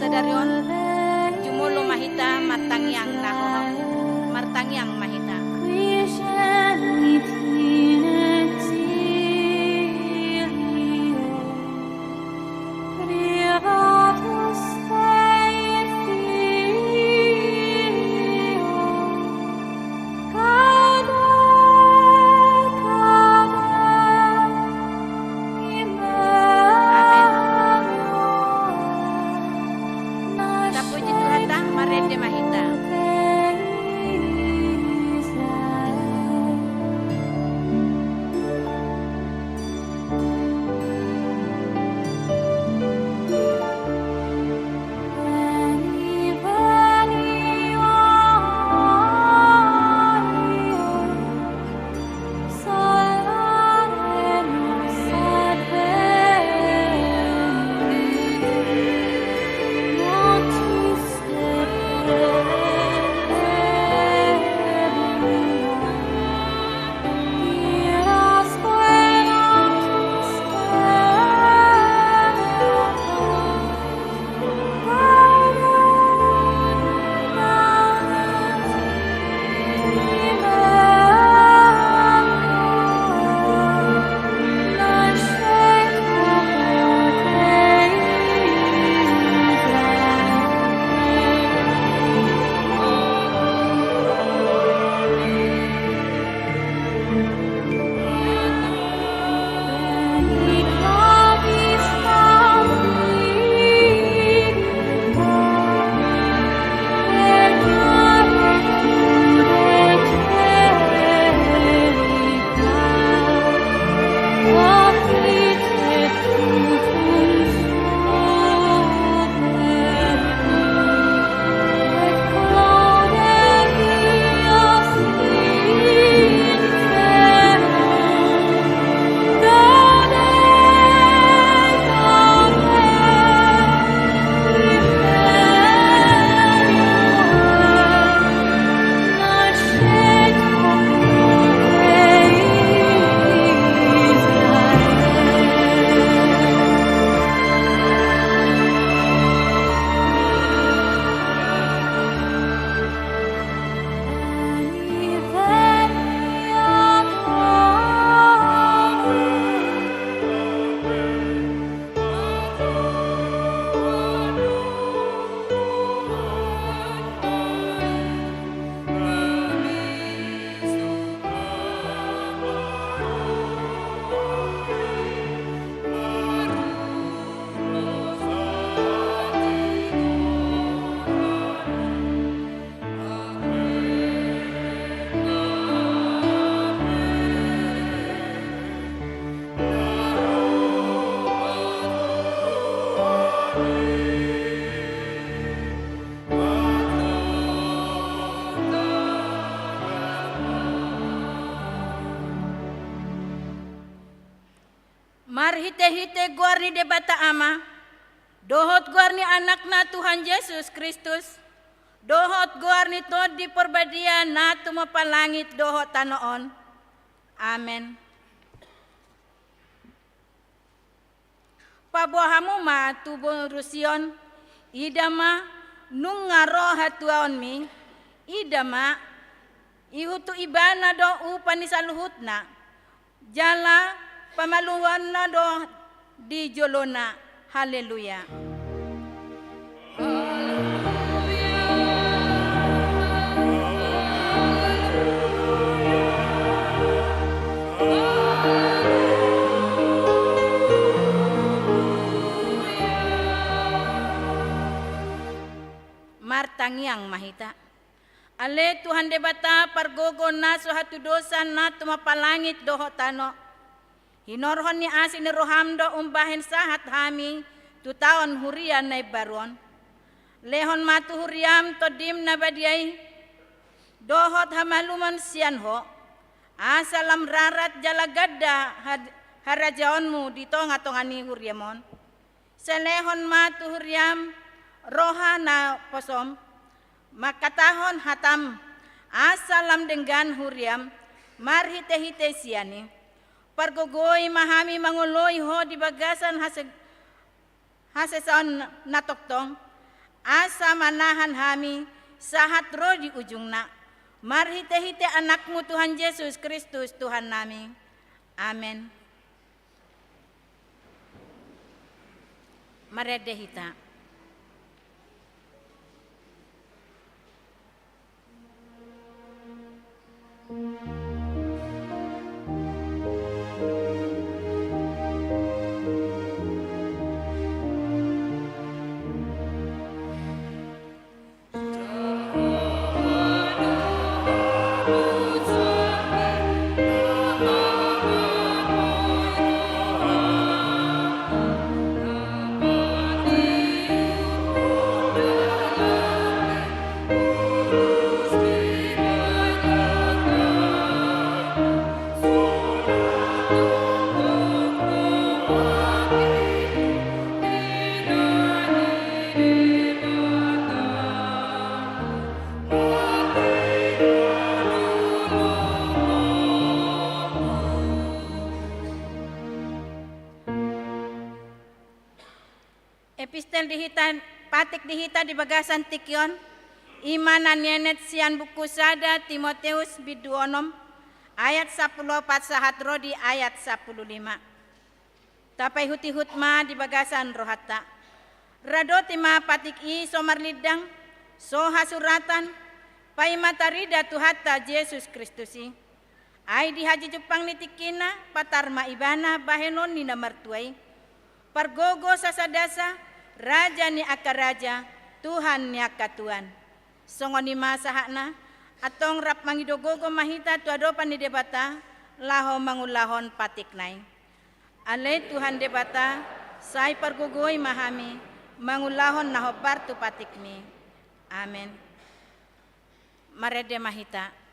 sadarion jumulo mahita martangyang nahoham martangyang mahita. Marhite-hite guarni debata ama, dohot guarni anakna Tuhan Yesus Kristus, dohot guarni tod di perbadian na tumapalangit dohot tanoon. Amen. Pabuahamu ma tubo rusion, idama nung ngaro hatuaon mi, idama ihutu ibana do upanisaluhutna, jala pamaluan na do di jolona. Haleluya. Martangyang mahita. Ale Tuhan debata pargogo na so hatudosan na tumapalangit dohotano. Hinorhon ni asin ni rohamdo umbahin sahat hami tutaon hurian na ibaron. Lehon matu huriam todim na badiay dohot hamaluman siyan ho. Asalam rarat jalagada harajaonmu dito nga tongani huriamon. Sa lehon matu huriam roha na posom makatahon hatam asalam dengan huriam marhite-hite siyani. Pargogoy mahami manguloy ho di bagasan hasesan natoktong asa manahan hami sahat roh di ujungna. Marhite-hite anakmu Tuhan Yesus Kristus Tuhan nami. Amin. Maredehita. Epistel dihita, patik dihita di bagasan tikyon, imanan yenet sian buku sada Timoteus biduonom, ayat 14 sahat rodi ayat 15. Tapai huti hutma di bagasan rohata. Rado tima patik i somar lidang, soha suratan, pai matarida tuhata Yesus Kristusi. Ai di haji Jepang nitikina, patarma ibana bahenon ni namartuai. Pargogo sasadasa, raja ni akaraja, Tuhan ni akatuan. Songoni masahakna, atong rap mangidogogo mahita tuadopan ni debata, laho mangulahon patik nai. Ale Tuhan debata, say pargogoy mahami, mangulahon nahobar tu patik mi. Amen. Marede mahita.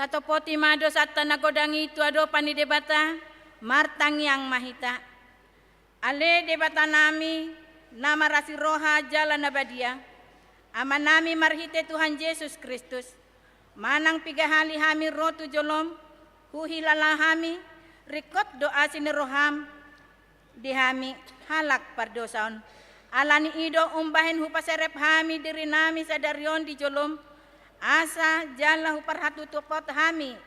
Tatopoti mado satta nagodangi tuado pani debata martang yang mahita. Ale debata nami nama rasi roha jalan abadia. Amanami marhite Tuhan Yesus Kristus. Manang pigahali hami rotu jolom huhilala hami rikot doa sini roham dihami halak pardosaon. Alani ido umbahin hupaserep hami diri nami sadarion di jolom. Asa jala huparhatu tupot hami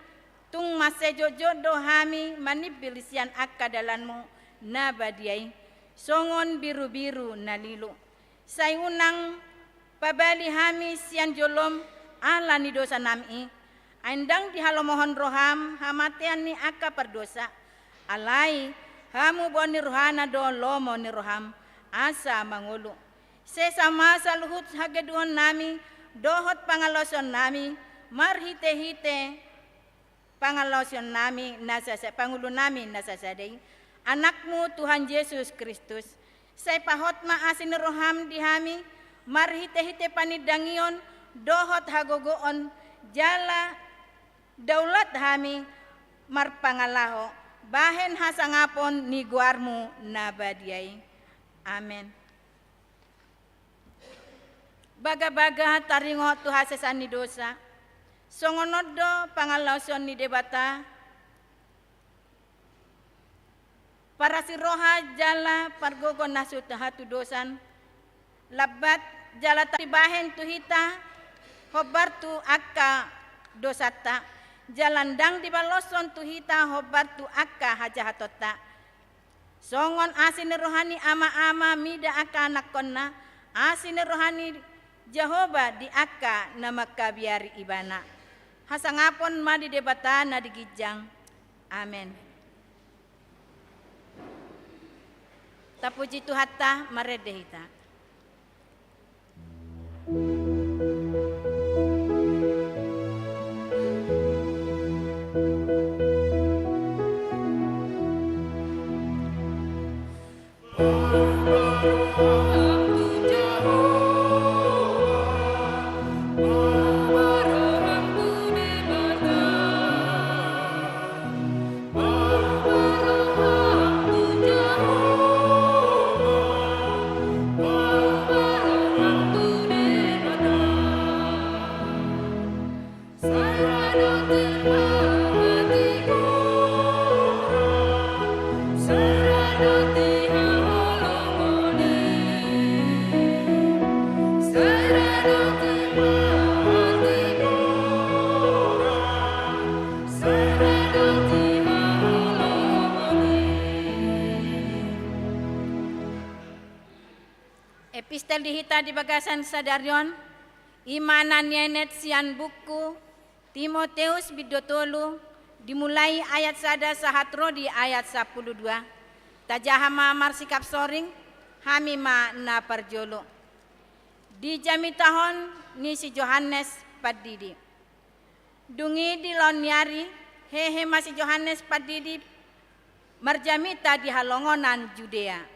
tung masejo jodoh hami manibilisian akadalanmu nabadiai songon biru-biru nalilu sayunang pabali hami sian jolom ala ni dosa nami andang dihalomohon roham hamatian ni aka perdosa alai hamu boni rohana do lomo ni roham asa mangulu sesama saluhut hageduhon nami dohot pangaloson nami marhite-hite Pangalosion nami Pangulo namin nasasadai, anakmu Tuhan Yesus Kristus, say pahotma asin roham dihami, marhite-hite panidangion, dohot hagogoon, jala daulat hami, marpangalaho, bahen hasangapon ni guarmu nabadiay. Amen. Baga-baga taringo tuhasesan ni dosa, songonodo pangalason ni debata, para si roha jala pargogo nasut hatu dosan, labat jala taribahen tuhita, hobartu akka dosata, jalandang di baloson tuhita hobartu akka hajahatota. Songon asin rohani ama-ama mida akka nakonna, asin rohani Jehovah di akka na makabiari ibana. Hasangapon madi debata na digijang. Amen. Tapuji tuhata maredehita. Epistel dihita di bagasan sadarion, imanan yenet sian buku, Timoteus bidotolu, dimulai ayat sada sahatro di ayat 12. Tajahama marsikap soring, hamima na parjolo. Di jami tahun ni si Johannes Padidi. Dungi di lonyari, hehe masih Johannes Padidi, marjamita di halongonan Judea.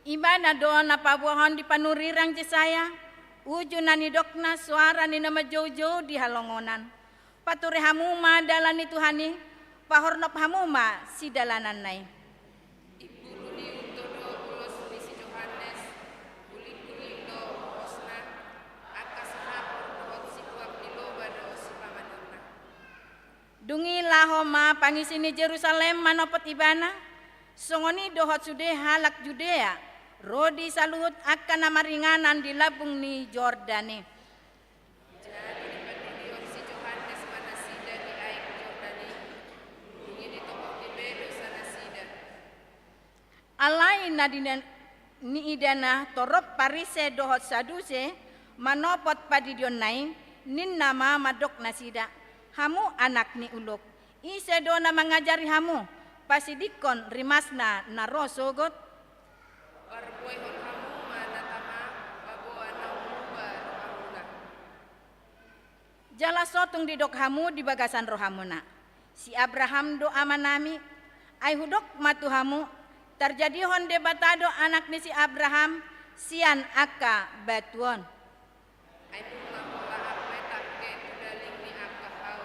Ibana doon na pabuahon di panurirang Jesaya, ujo na ni dokna suara ni nama jojo di halongonan. Paturi hamuma dalan ni Tuhani, pahornop hamuma si dalanan nai. Ibulu ni untodo ulos ni si Johannes, uli-uli do osna, akas hapon dohot si kuak ni loba do si pamanurna. Dungi lahoma pangisini Jerusalem manopot ibana, songoni dohot sude halak Judea. Rodi saluhut akan namaringanan di labung ni Jordane. Jadi dipatilion si Johannes manasida di aik Jordani, dungi ditokok di bedo sanasida. Alai nadina ni idana torop parise dohot saduse manopot padidion nain nin nama madok nasida. Hamu anak ni uluk. Ise do na mengajari hamu pasidikon rimasna narosogot. Parboy hon hamu manatama bagoan na umuba rohamuna. Jala sotung didok hamu di bagasan rohamuna. Si Abraham do amanami, ay hudok matu hamu, terjadi honde batado anak ni si Abraham, sian aka batuon. Ay bunga pola ape takke kudaling ni aka hau,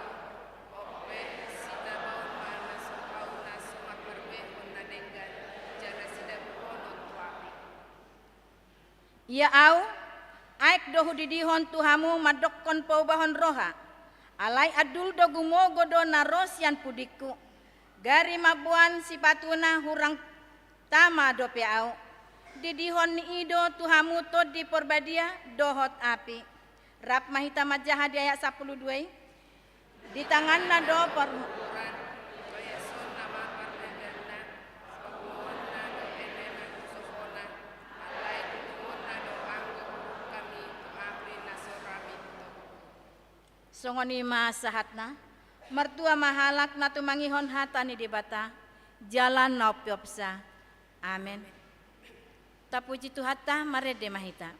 ope sida baon mana sohau na sumak berbe hon na denggan, jana sida buhonon tuapi. Ia au, aik do hudidihon tuhamu madokkon paubahon roha. Alai adul do gumogo do naros yan pudiku. Gari mabuan si patuna hurang tama do peau. Didihon ni ido tuhamu to di porbadia dohot api. Rap mahita majaha di ayat 12. Di tangan na do por Bayason nama parnegarna, pabuhon na do enena kusofona, alay tutuhon na do anggo kami tuapri na soramito. songoni masahat na. Mertua mahalak na tumangihon hata ni debata. Jalan nopiopsa. Amin. Tapuji Tuhata marede mahita.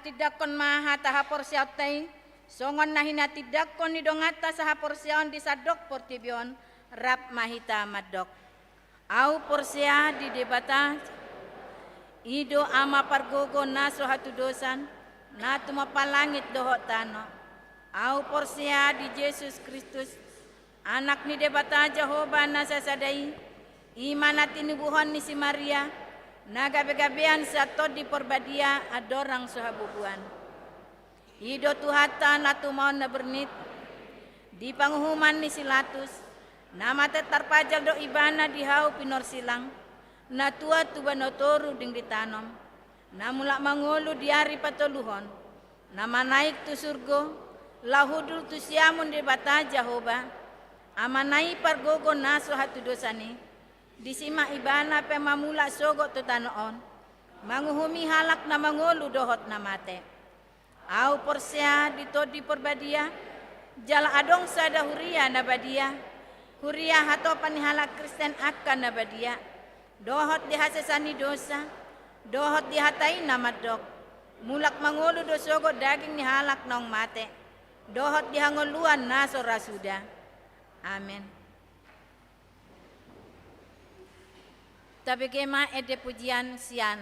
Tidakon maha taha porsiautai songon nahina tidakon nidongata saha porsiaon disadok portibion rap mahita madok au porsia di debata ido ama pargogo naso hatu dosan na tumapalangit dohot tano au porsia di Yesus Kristus anak ni debata Jehovah nasasadai imana tinubuhon ni si Maria nagabe-gabean sa todi porbadia adorang suhabubuan. Ido tuhata na tumaon na bernit, di panghuman ni silatus, nama tetarpajal do ibana dihau pinor silang, na tua tubanotoru ding ditanom, na mulak mangulu diari patoluhon, nama naik tu surgo, lahudul tu siamun di bata Jehovah, amanai pargogo naso hatu dosani, disima ibana pe mamula sogo tu tanoon manguhumi halak na mangulu dohot na mate au porsia ditodi porbadia jala adong sada huria na badia huria hatopan halak Kristen akan na badia dohot dihasesani dosa dohot dihatai na madok mulak mangulu do sogo daging ni halak nong mate dohot dihangoluan naso rasuda amin. Tapi kema ede pujian sian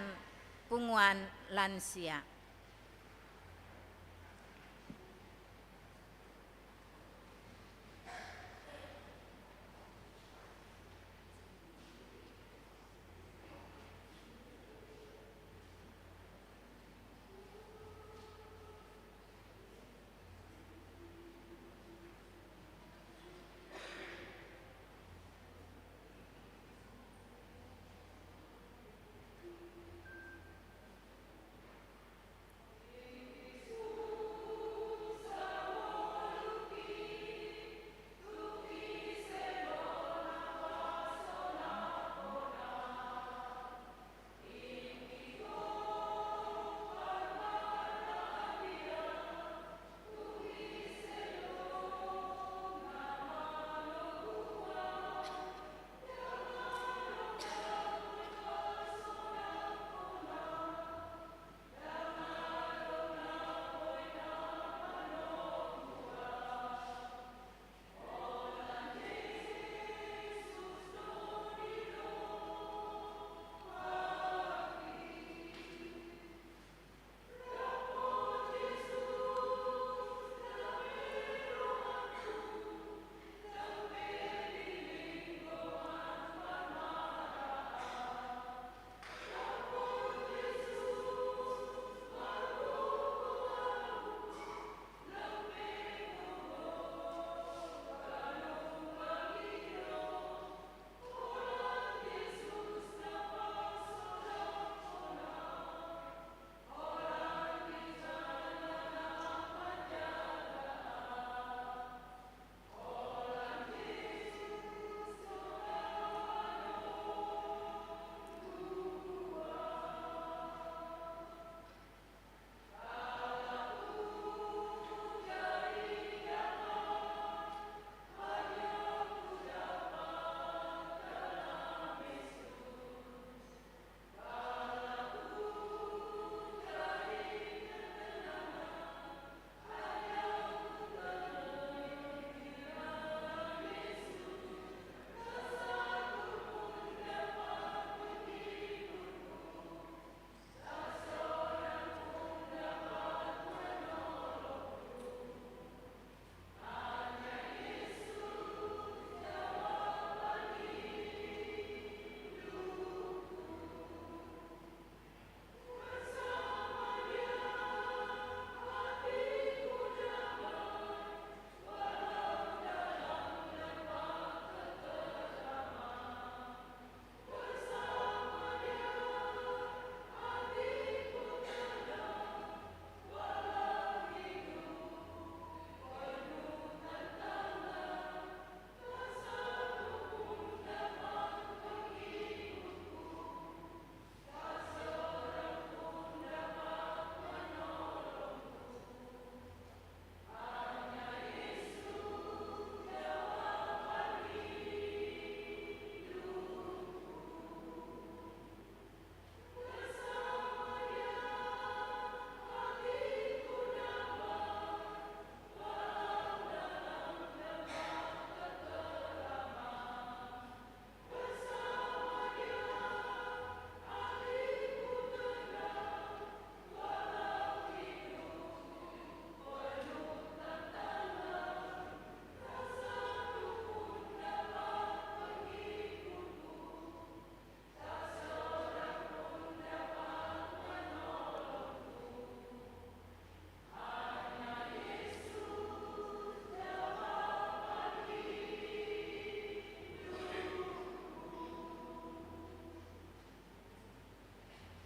punguan lansia.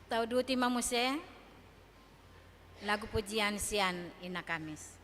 Tau duti mamuse, lagu pujian sian ina Kamis.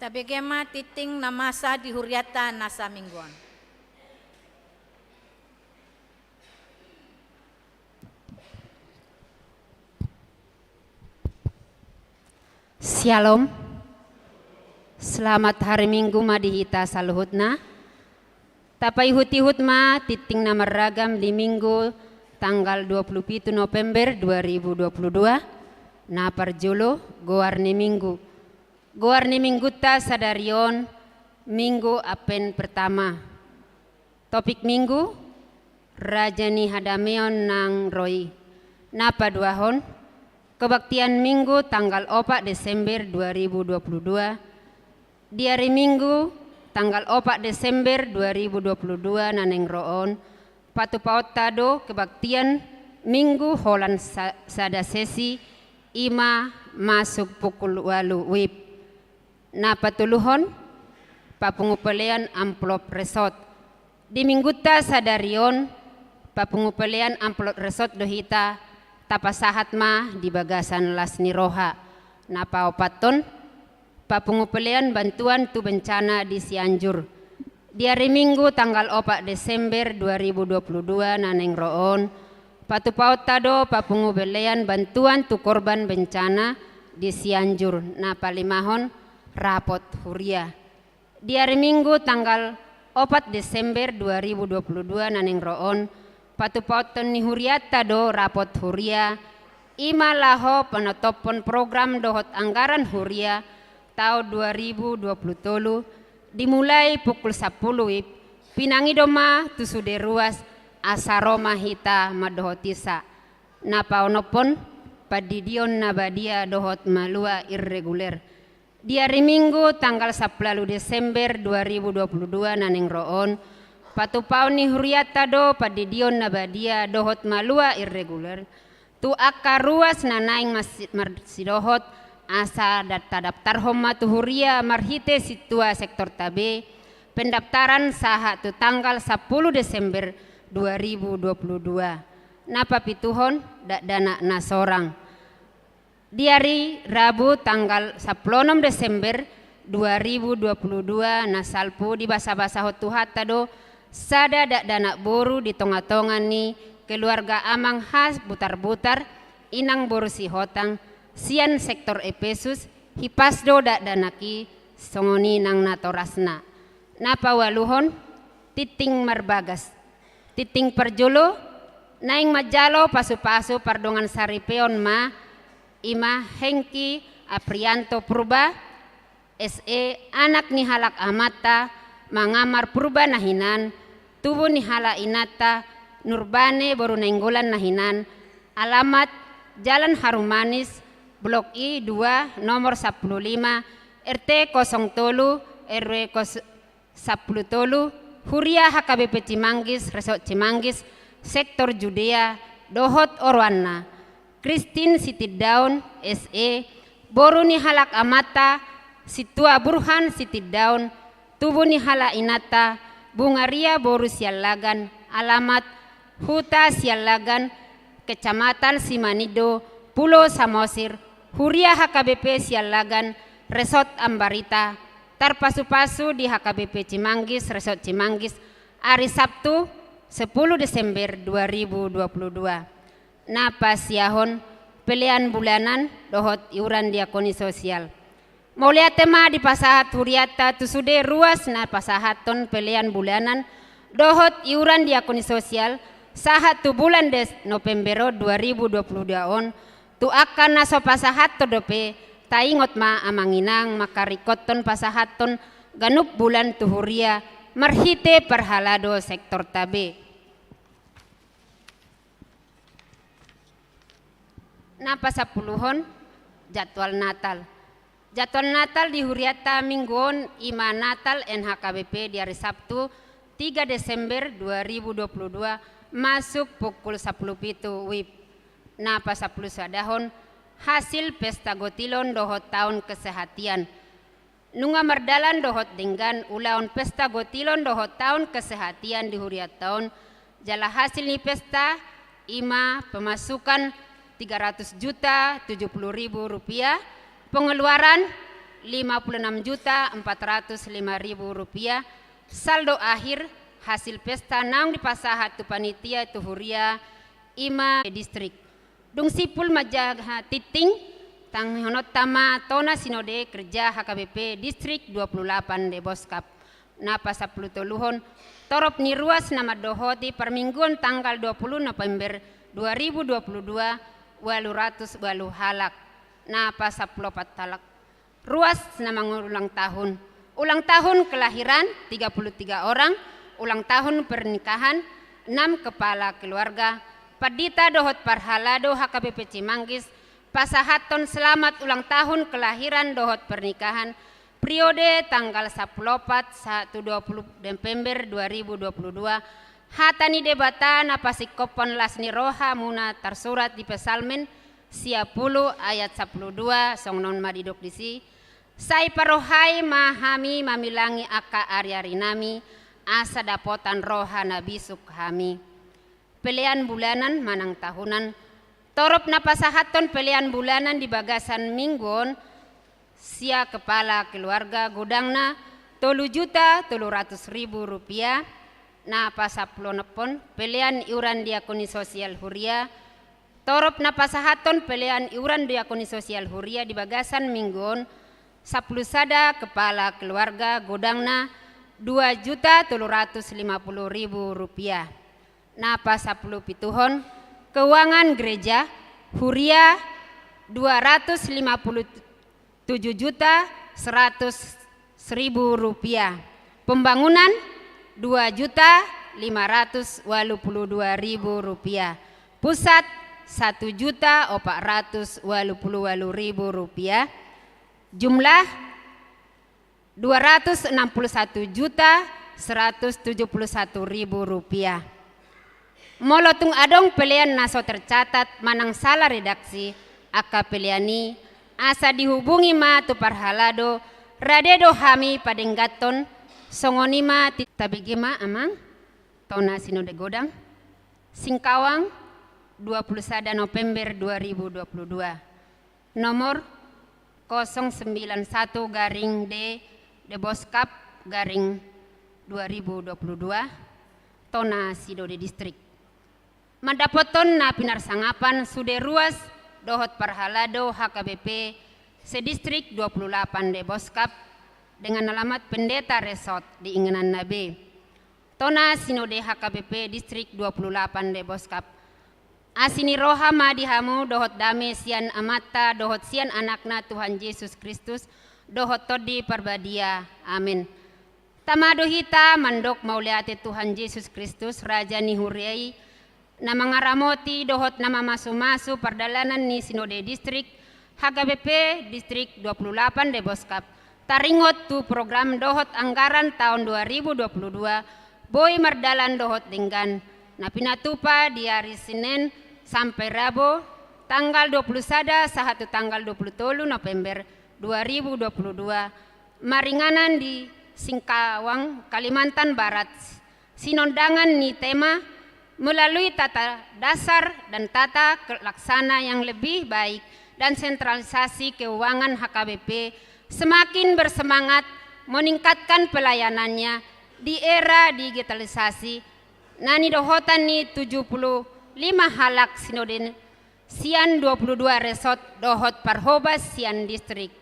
Tabegema titing na masa di huriata nasa mingguan. Shalom. Selamat hari Minggu madihita saluhutna. Tapai huti-hut ma titing na meragam di Minggu tanggal 27 November 2022. Na parjulo goarni Minggu. Goarni Minggu ta sadarion Minggu apen pertama. Topik Minggu Rajani Hadameon nang Roy. Napa duahon? Kebaktian Minggu tanggal 4 Desember 2022. Di hari Minggu tanggal 4 Desember 2022 naneng roon patu paut tado kebaktian Minggu holan sada sesi ima masuk pukul 8 wib. Na patuluhon papungupelean amplop resort. Di Minggu ta sadarion papungupelean amplop resort dohita tapasahat ma di bagasan Lasni Roha. Na paopaton papungupelean bantuan tu bencana di Cianjur. Di hari Minggu tanggal 4 Desember 2022 naneng roon patu paut tado papungupelean bantuan tu korban bencana di Cianjur. Na palimahon rapot huria. Di hari Minggu tanggal 4 Desember 2022 naneng roon patu paut ni huria tado rapot huria ima laho penotopon program dohot anggaran huria tahun 2020 dimulai pukul 10 wib pinangi doma tu sude ruas asaroma hita madohotisa napa onopon padidion nabadia dohot malua irreguler. Di hari Minggu tanggal 10 Desember 2022 naneng roon patupau ni huriata do padidion nabadia dohot malua irreguler tu akar ruas nanaing marsidohot asa daftar homa tu huria marhite situa sektor tabe pendaftaran saha tu tanggal 10 Desember 2022 napa pituhon dak dana nasorang. Di hari Rabu tanggal 16 Desember 2022 nasalpu di basa-basa hotuhata do sada dak dana boru di tonga-tongan ni keluarga amang khas butar-butar inang boru si hotang sian sektor Epesus hipasdo dak danaki songoni nang natorasna. Napa waluhon titing marbagas titing perjolo naing majalo pasu-pasu pardongan saripeon ma ima Hengki Aprianto Purba SE anak ni halak amata mangamar Purba nahinan tubuh ni hala inata Nurbane baru nenggolan nahinan alamat Jalan Harumanis Blok I 2 nomor 15 RT 03 RW 10 Huria HKBP Cimanggis Resort Cimanggis Sektor Judea Dohot Orwana Christine Sitidaun SE boru ni halak amata Situa Burhan Sitidaun tubuh ni hala inata Bungaria boru Sialagan alamat Huta Sialagan Kecamatan Simanido Pulau Samosir Huria HKBP Sialagan Resort Ambarita tarpasu-pasu di HKBP Cimanggis Resort Cimanggis hari Sabtu 10 Desember 2022. Napa siahon pelian bulanan dohot iuran diakoni sosial. Maulia tema di pasahat huriata tusude ruas na pasahaton pelian bulanan dohot iuran diakoni sosial sahat tu bulan des November 2022 on tu akan naso pasahat to dope taingot ma amanginang makarikoton pasahaton ganup bulan tu huria marhite perhalado sektor tabe. Napa sapuluhon jadwal Natal. Jadwal Natal di huriata mingguon ima Natal NHKBP di hari Sabtu 3 Desember 2022 masuk pukul 10 pitu wib. Napa 10 sadahon hasil pesta gotilon dohot tahun kesehatian. Nunga merdalan dohot denggan ulaon pesta gotilon dohot tahun kesehatian di huriat tahun jala hasil ni pesta ima pemasukan 300.070.000 rupiah, pengeluaran Rp56.405.000. Saldo akhir hasil pesta naung di pasahat tu panitia tu huria ima distrik. Dung sipul majaga titing tang honot tama tona sinode kerja HKBP distrik 28 de Boskap. Napa 10 toluhon torop ni ruas nama dohoti permingguan tanggal 20 November 2022 walu halak. Napa 10 talak. Ruas nama ulang tahun. Ulang tahun kelahiran 33 orang, ulang tahun pernikahan 6 kepala keluarga. Padita dohot parhalado HKBP Cimanggis, pasahaton selamat ulang tahun kelahiran dohot pernikahan periode tanggal 14 20 Desember 2022. Hatani debata napasikopon lasni roha muna tersurat di pesalmen 10 ayat 12 songnon madidok disi. Sai parohai mahami mamilangi aka ari-ari nami asa dapotan roha nabisuk hami. Pelian bulanan manang tahunan torop napasahaton pelian bulanan di bagasan minggon sia kepala keluarga godangna Rp3.300.000 napasaplonepon pelian iuran diakoni sosial huria torop napasahaton pelian iuran diakoni sosial huria di bagasan minggon 10 sada kepala keluarga godangna Rp2.350.000. Napa 10 pituhon keuangan gereja huria Rp257.100.000. Pembangunan Rp2.582.000. Pusat Rp1.488.000. Jumlah Rp261.171.000. Molotung adong pelian naso tercatat manang salah redaksi aka peliani asa dihubungi ma tu parhalado radedo hami padenggaton songonima tabigima amang tona sinode godang Singkawang 21 November 2022 nomor 091-D Boskap garing 2022 tona sidode distrik. Mandapoton na pinarsangapan sude ruas dohot parhalado HKBP sedistrik 28 de Boskap dengan alamat Pendeta Resort di Ingenan Nabe. Tona sinode HKBP distrik 28 de Boskap. Asini roha madihamu dohot dame sian amata dohot sian anakna Tuhan Yesus Kristus dohot todi parbadia. Amin. Tamado hita mandok mauliate Tuhan Yesus Kristus Raja ni huriai na mangaramoti dohot nama masu-masu perdalanan ni sinode distrik HKBP distrik 28 de Boskap. Taringot tu program dohot anggaran tahun 2022 boy mardalan dohot denggan na pinatupa di hari Senin sampai Rabu tanggal 21 sahatu tanggal 23 November 2022 maringanan di Singkawang Kalimantan Barat. Sinondangan ni tema melalui tata dasar dan tata laksana yang lebih baik dan sentralisasi keuangan HKBP semakin bersemangat meningkatkan pelayanannya di era digitalisasi. Nani dohotan ni 75 halak sinode sian 22 resort dohot parhobas sian distrik.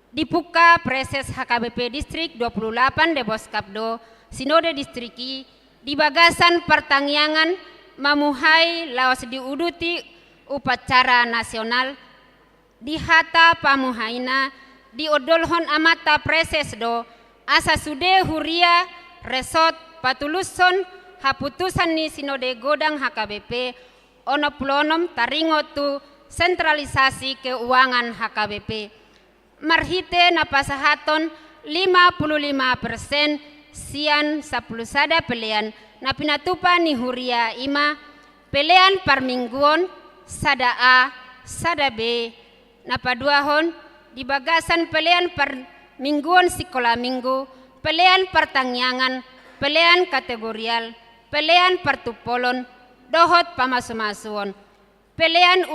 Dibuka preses HKBP distrik 28 de Boskapdo sinode distriki di bagasan pertangyangan mamuhai lawas diuduti upacara nasional di hata pamuhaina di odolhon amata preses do asa sude huria resort patuluson haputusan ni sinode godang HKBP ono plonom taringotu sentralisasi keuangan HKBP. Marhite napasahaton 55% sian 10 sada pelian na pinatupa ni huria ima pelian parmingguon sada A, sada B na paduahon di bagasan pelian parmingguon sikola minggu, pelian pertangyangan, pelian kategorial, pelian partupolon, dohot pamasumasuon, pelian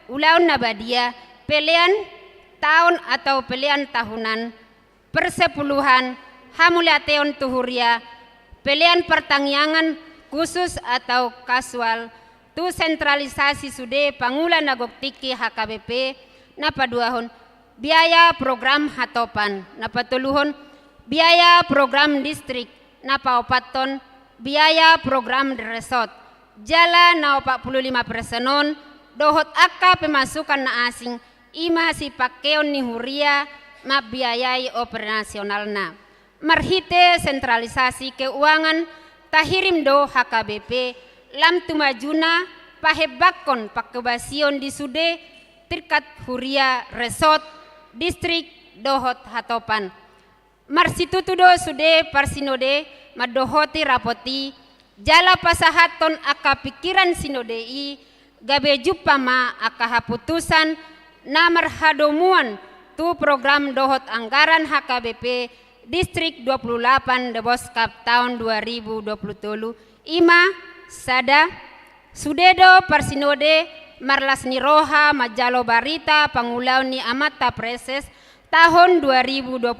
ulaun nabadia, pelian tahun atau pilihan tahunan, persepuluhan, hamulateon tuhuria, pilihan pertangyangan khusus atau kasual, tu sentralisasi sude pangulan nagoktiki HKBP, napaduahon, biaya program hatopan, napatuluhon, biaya program distrik, napaopaton, biaya program resort, jala na 45%, dohot akka pemasukan na asing, ima si pakeon ni huria, mabiayai operasional na. Marhite sentralisasi keuangan, tahirim do HKBP, lam tumajuna, pahebakon pakebasion di sude, tirkat huria resort, distrik dohot hatopan. Marsitutudo sude parsinode, madohoti rapoti, jala pasahaton aka pikiran sinodei, gabe jupama aka haputusan, namar hadomuan tu program dohot anggaran HKBP Distrik 28 Deboskap tahun 2020 ima sada sudedo parsinode marlas ni roha majalo barita pangulau ni amata preses tahun 2022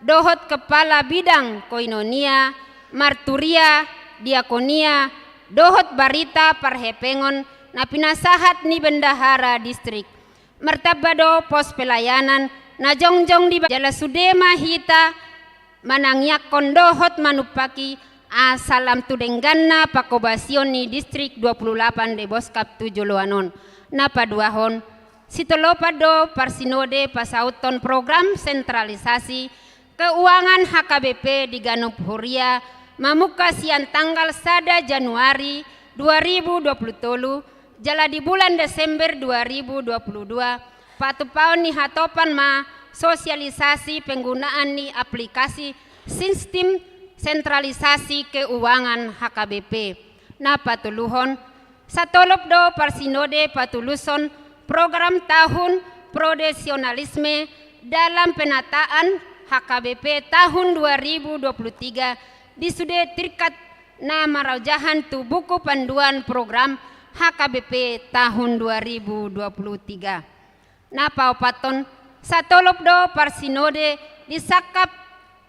dohot kepala bidang koinonia marturia diakonia dohot barita parhepengon na pinasahat ni bendahara distrik martabado pos pelayanan na jongjong di jala sudema hita manangyak kondohot manupaki asalam tudengganna pakobasion ni distrik 28 de Boskap 7 Luanon na paduahon sitolopado parsinode pasauton program sentralisasi keuangan HKBP di Ganup Huria mamuka siang tanggal 1 Januari 2020 jala di bulan Desember 2022 patupaon ni hatopan ma sosialisasi penggunaan ni aplikasi sistem sentralisasi keuangan HKBP na patuluhon satolop do parsinode patuluson program tahun prodesionalisme dalam penataan HKBP tahun 2023 di sude tirkat na maraujahan tu buku panduan program HKBP tahun 2023. Napa opaton satolop do parsinode disakap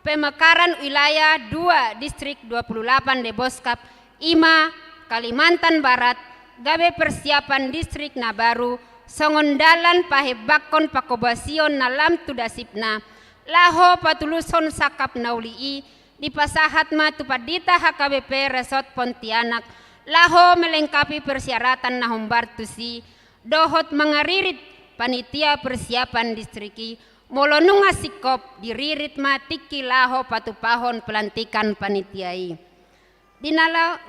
pemekaran wilayah 2 distrik 28 de Boskap 5 Kalimantan Barat gabe persiapan distrik na baru songondalan pahebakon pakobasion na lam tudasipna laho patuluson sakap naulii di pasahat ma tupadita HKBP Resort Pontianak laho melengkapi persyaratan na humbartusi dohot mangaririt panitia persiapan distriki molonunga sikop diririt matiki laho patupahon pelantikan panitiai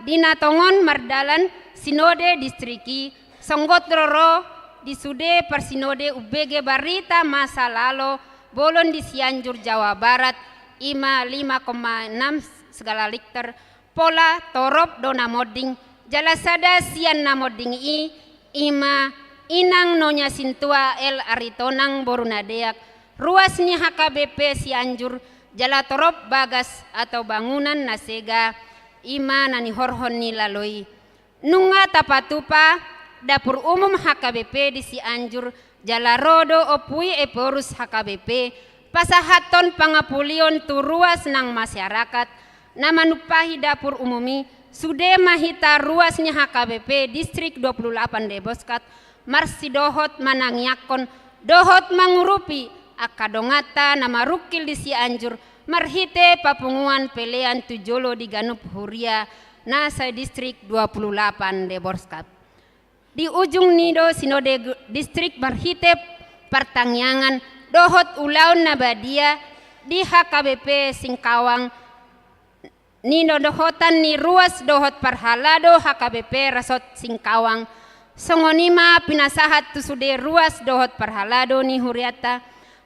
dinatongon mardalan sinode distriki songgot roro di sude persinode UBG Barita masa lalu bolon di Cianjur Jawa Barat 5,6 segala liter pola torop dona moding jalasada sian namoding ima inang nonya sintua el aritonang borunadeak ruasnya HKBP Cianjur jala torop bagas atau bangunan nasega ima nani horhon ni laloi nunga tapatupa dapur umum HKBP di Cianjur jala rodo opui eporus HKBP pasahaton pangapulion tu ruas nang masyarakat namanupahi dapur umumi sude mahita ruasnya HKBP distrik 28 de Boskat marsidohot manangyakon dohot mangurupi akadongata nama rukil di Cianjur marhite papunguan pelean tujolo di Ganup Huria nasa distrik 28 de Boskat di ujung nido sinode distrik marhite pertangyangan dohot ulaun nabadia di HKBP Singkawang nido dohotan ni ruas dohot parhalado HKBP Resort Singkawang songonima pinasahat tusude ruas dohot parhalado ni huriata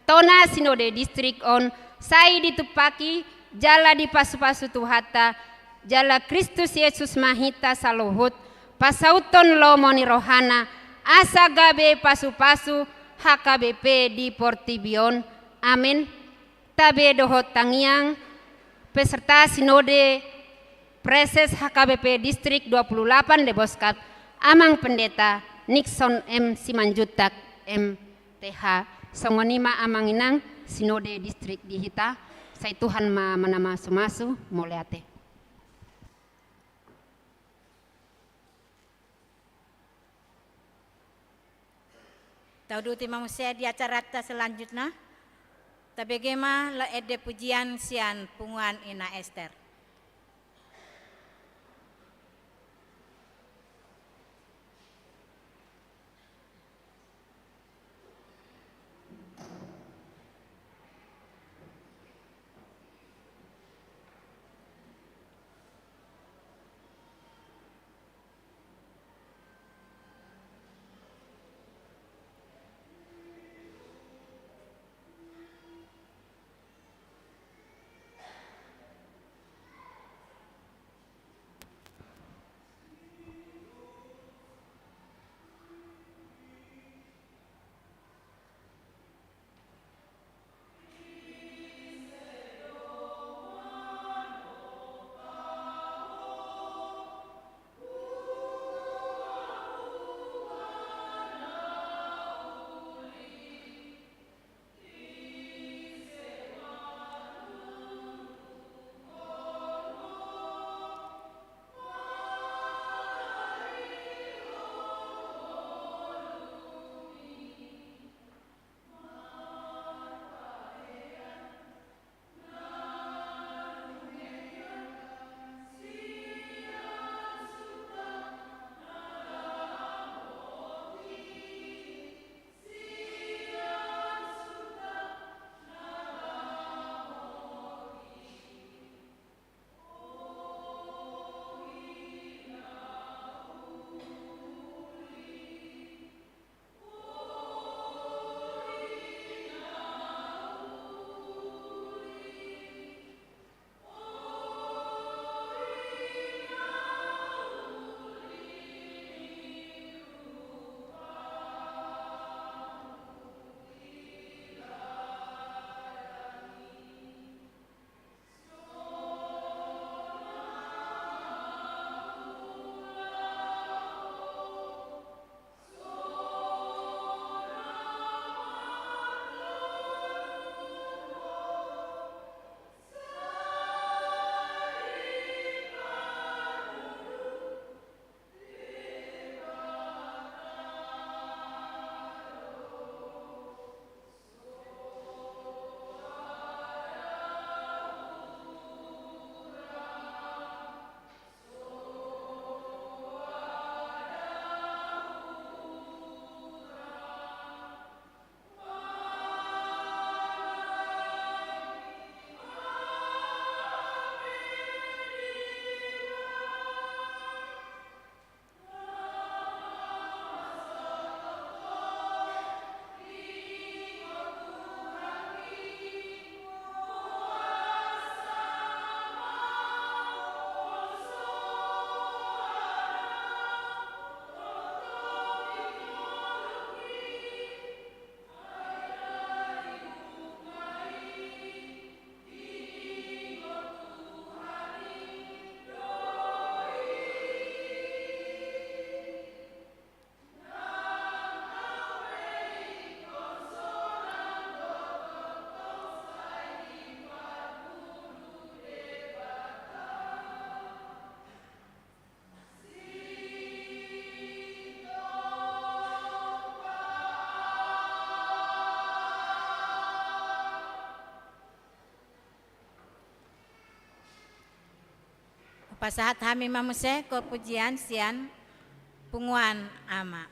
tona sinode distrik on sai ditupaki jala di pasu-pasu tuhata jala Kristus Yesus mahita saluhut pasauton lomoni rohana asa gabe pasu-pasu HKBP di Portibion amin tabe dohot tangyang peserta sinode preses HKBP distrik 28 de Boskat amang pendeta Nixon M Simanjutak MTH Songonima amanginang sinode distrik di Hita, say Tuhan manama sumasu moleate. Tauduti mamusia di acara selanjutnya. Tabegema la ede pujian sian punguan ina Esther. Pasahat hami mamuse ko pujian sian punguan ama.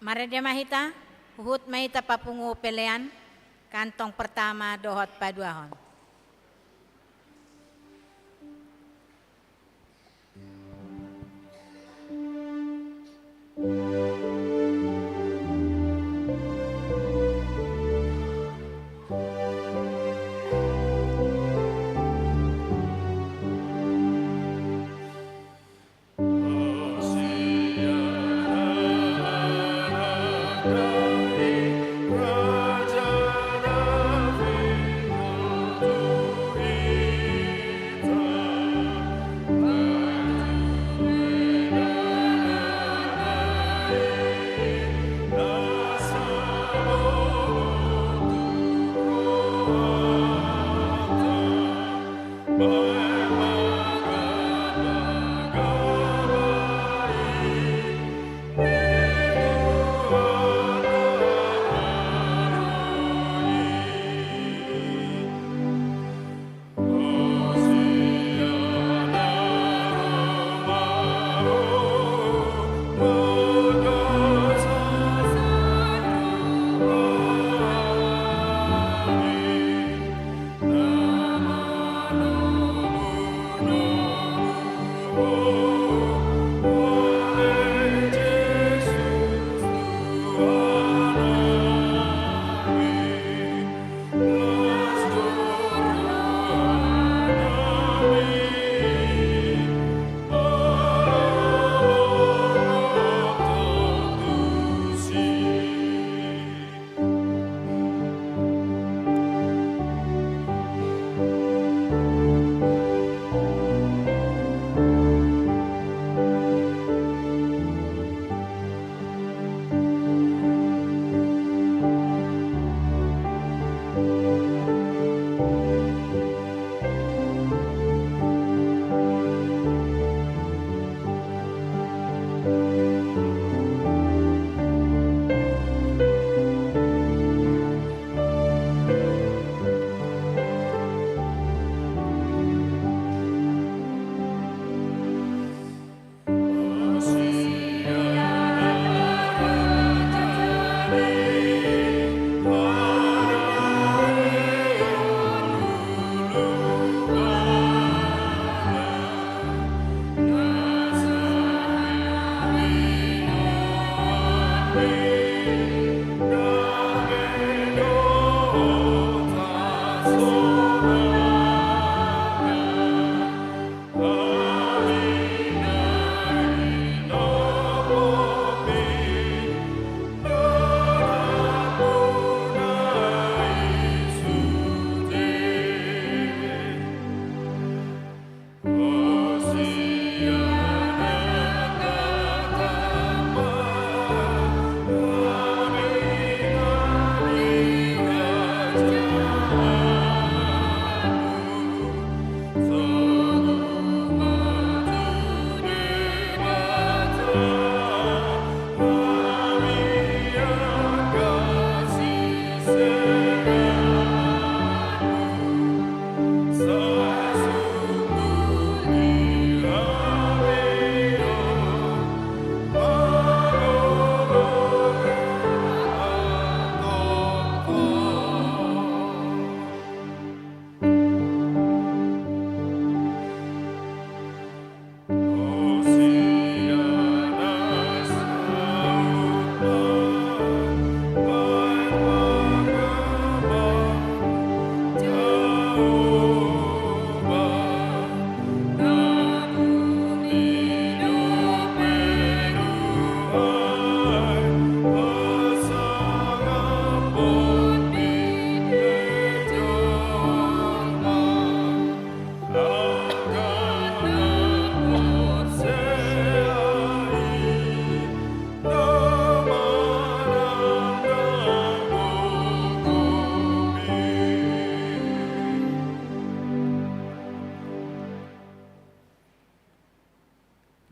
Maredia mahita, huhut mahita papungu pelean, kantong pertama dohot paduahon.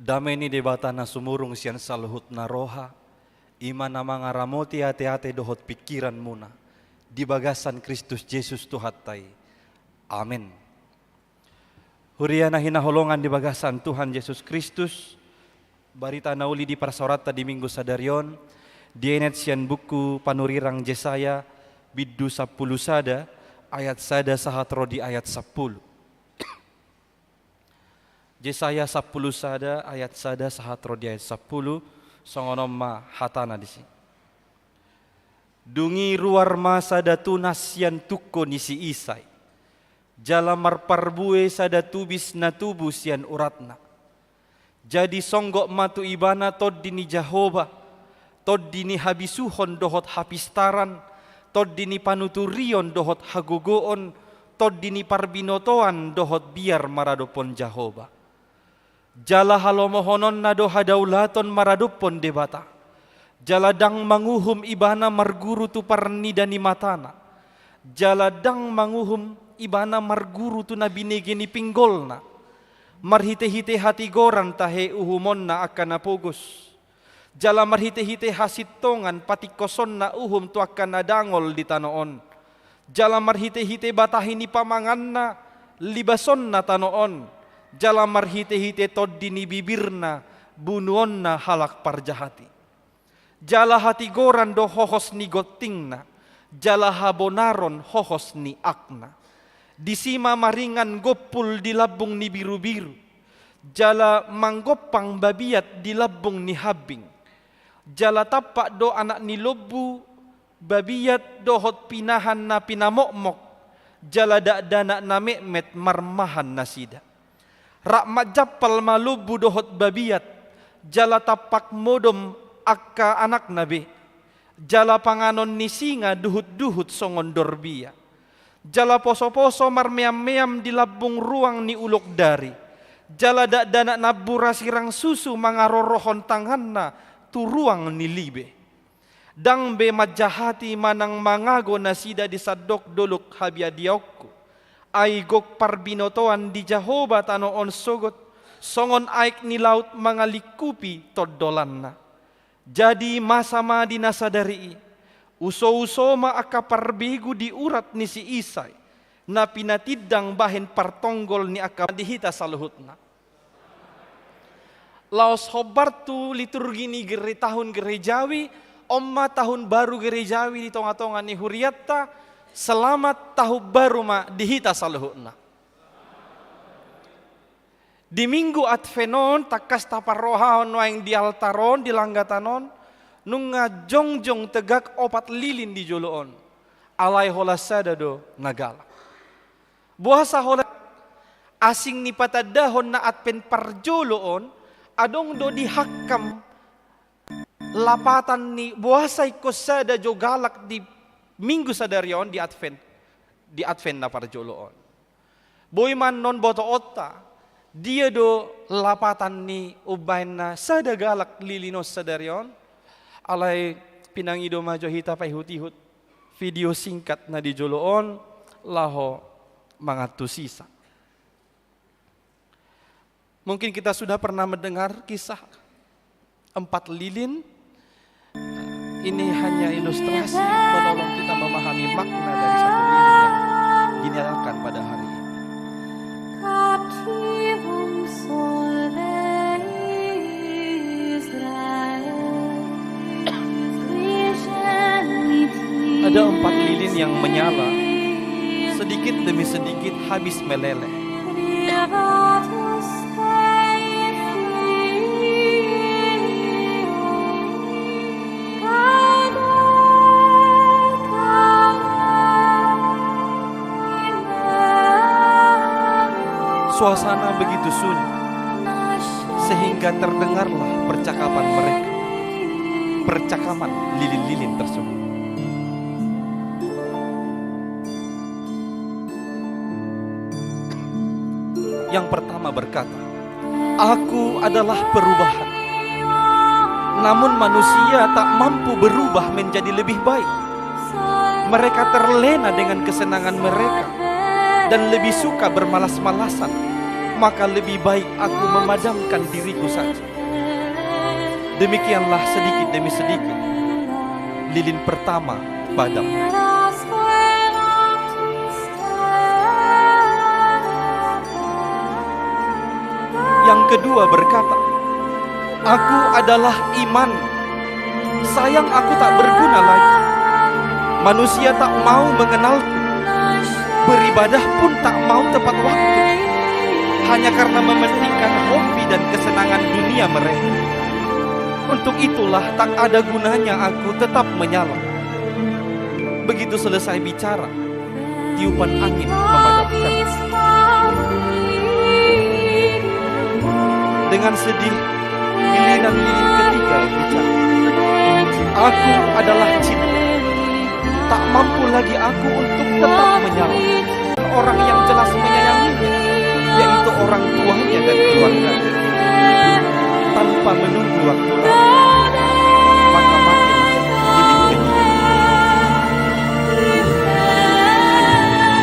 Damai ni debatana sumurung sian saluhut na roha, iman na mga ramoti ate-ate dohot pikiran muna, di bagasan Kristus Jesus Tuhatay. Amen. Huria na hinahulongan di bagasan Tuhan Yesus Kristus, barita na uli di parasorata di Minggu Sadarion, Dienet sian buku panurirang Jesaya biddu 10 sada ayat sada sahat rodi ayat 10. Jesaya 10 sada ayat sada sahat rodi ayat 10 songonom ma hatana di sini. Dungi ruar masa sada tunas sian tuko nisi isai. Jalamar parbue sada tubis na tubu sian uratna. Jadi songgok matu ibana tod dini Jahoba, tod dini habisuhon dohot hapistaran, tod dini panuturion dohot hagogoon, tod dini parbinotoan dohot biar maradopon Jahoba. Jala halomohonon na doha daulaton maradopon debata. Jaladang manguhum ibana marguru tu parnidani matana. Jaladang manguhum ibana marguru tu nabinegeni pinggolna. Marhite-hite hati goran tahe uhumon na akan napugos. Jala marhite-hite hasitongan patikoson na uhum tu akan nadangol di tanoon. Jala marhite-hite batahini pamangan na libason na tanoon. Jala marhite-hite tod dini bibirna bunuon na halak parjahati. Jala hati goran do hohos ni gotingna. Jala habonaron hohos ni akna. Disima maringan gopul di labung ni biru-biru. Jala manggopang babiat di labung ni habing. Jala tapak do anak ni lobu babiat dohot pinahan na pinamokmok. Jala dak danak na mekmet marmahan nasida. Rakmat japal malubu dohot babiat. Jala tapak modom akka anak nabe. Jala panganon ni singa duhut-duhut songon dorbia. Jala poso-poso marmeam-meam di labung ruang ni uluk dari. Jala dak danak nabura sirang susu mangarorohon tanganna tu ruang ni libe. Dang be majahati manang mangago nasida di sadok doluk habiadiokku. Ai gok parbinotoan di Jahoba tanoon sogot. Songon aik ni laut mangalikupi todolanna. Jadi masama dinasadari. Uso-uso ma akaparbigu di urat ni si Isai. Na pinatidang bahen partonggol ni akap dihita saluhutna. Laos hobar tu liturgi ni tahun gerejawi. Omma tahun baru gerejawi di tonga-tonga ni huriatta. Selamat tahun baru ma dihita saluhutna. Di minggu Advenon takas taparrohaon waing di altaron di langgatanon. Nunga jongjong tegak opat lilin di joloon. Alai hola sadado nagala. Buasa hola asing ni patadahon na atpen parjoloon. Adong do dihakam lapatan ni buasa ikosada jogalak di minggu sadarion di Advent. Di Advent na parjoloon. Boyman non boto otta. Dia do lapatan ni ubahin na sadagalak lilinos sadarion. Alay pinangido majo hita pahihut-ihut video singkat na di joloon laho mga tusisa. Mungkin kita sudah pernah mendengar kisah 4 lilin. Ini hanya ilustrasi menolong kita memahami makna dari 1 lilin yang dinyalakan pada hari ini. Ada 4 lilin yang menyala, sedikit demi sedikit habis meleleh. Suasana begitu sunyi, sehingga terdengarlah percakapan mereka, percakapan lilin-lilin tersebut. Yang pertama berkata, "Aku adalah perubahan." Namun manusia tak mampu berubah menjadi lebih baik. Mereka terlena dengan kesenangan mereka dan lebih suka bermalas-malasan. Maka lebih baik aku memadamkan diriku saja. Demikianlah sedikit demi sedikit lilin pertama padam. Yang kedua berkata, "Aku adalah iman." Sayang aku tak berguna lagi. Manusia tak mau mengenalku. Beribadah pun tak mau tepat waktu. Hanya karena mementingkan hobi dan kesenangan dunia mereka. Untuk itulah tak ada gunanya aku tetap menyala. Begitu selesai bicara, tiupan angin memadamkan. Dengan sedih, giliran lilin ketiga bicara. Aku adalah cinta. Tak mampu lagi aku untuk tetap menyala. Orang yang jelas menyayanginya, yaitu orang tuanya dan keluarganya. Tanpa menunggu waktu lama, maka matilah lilin ketiga.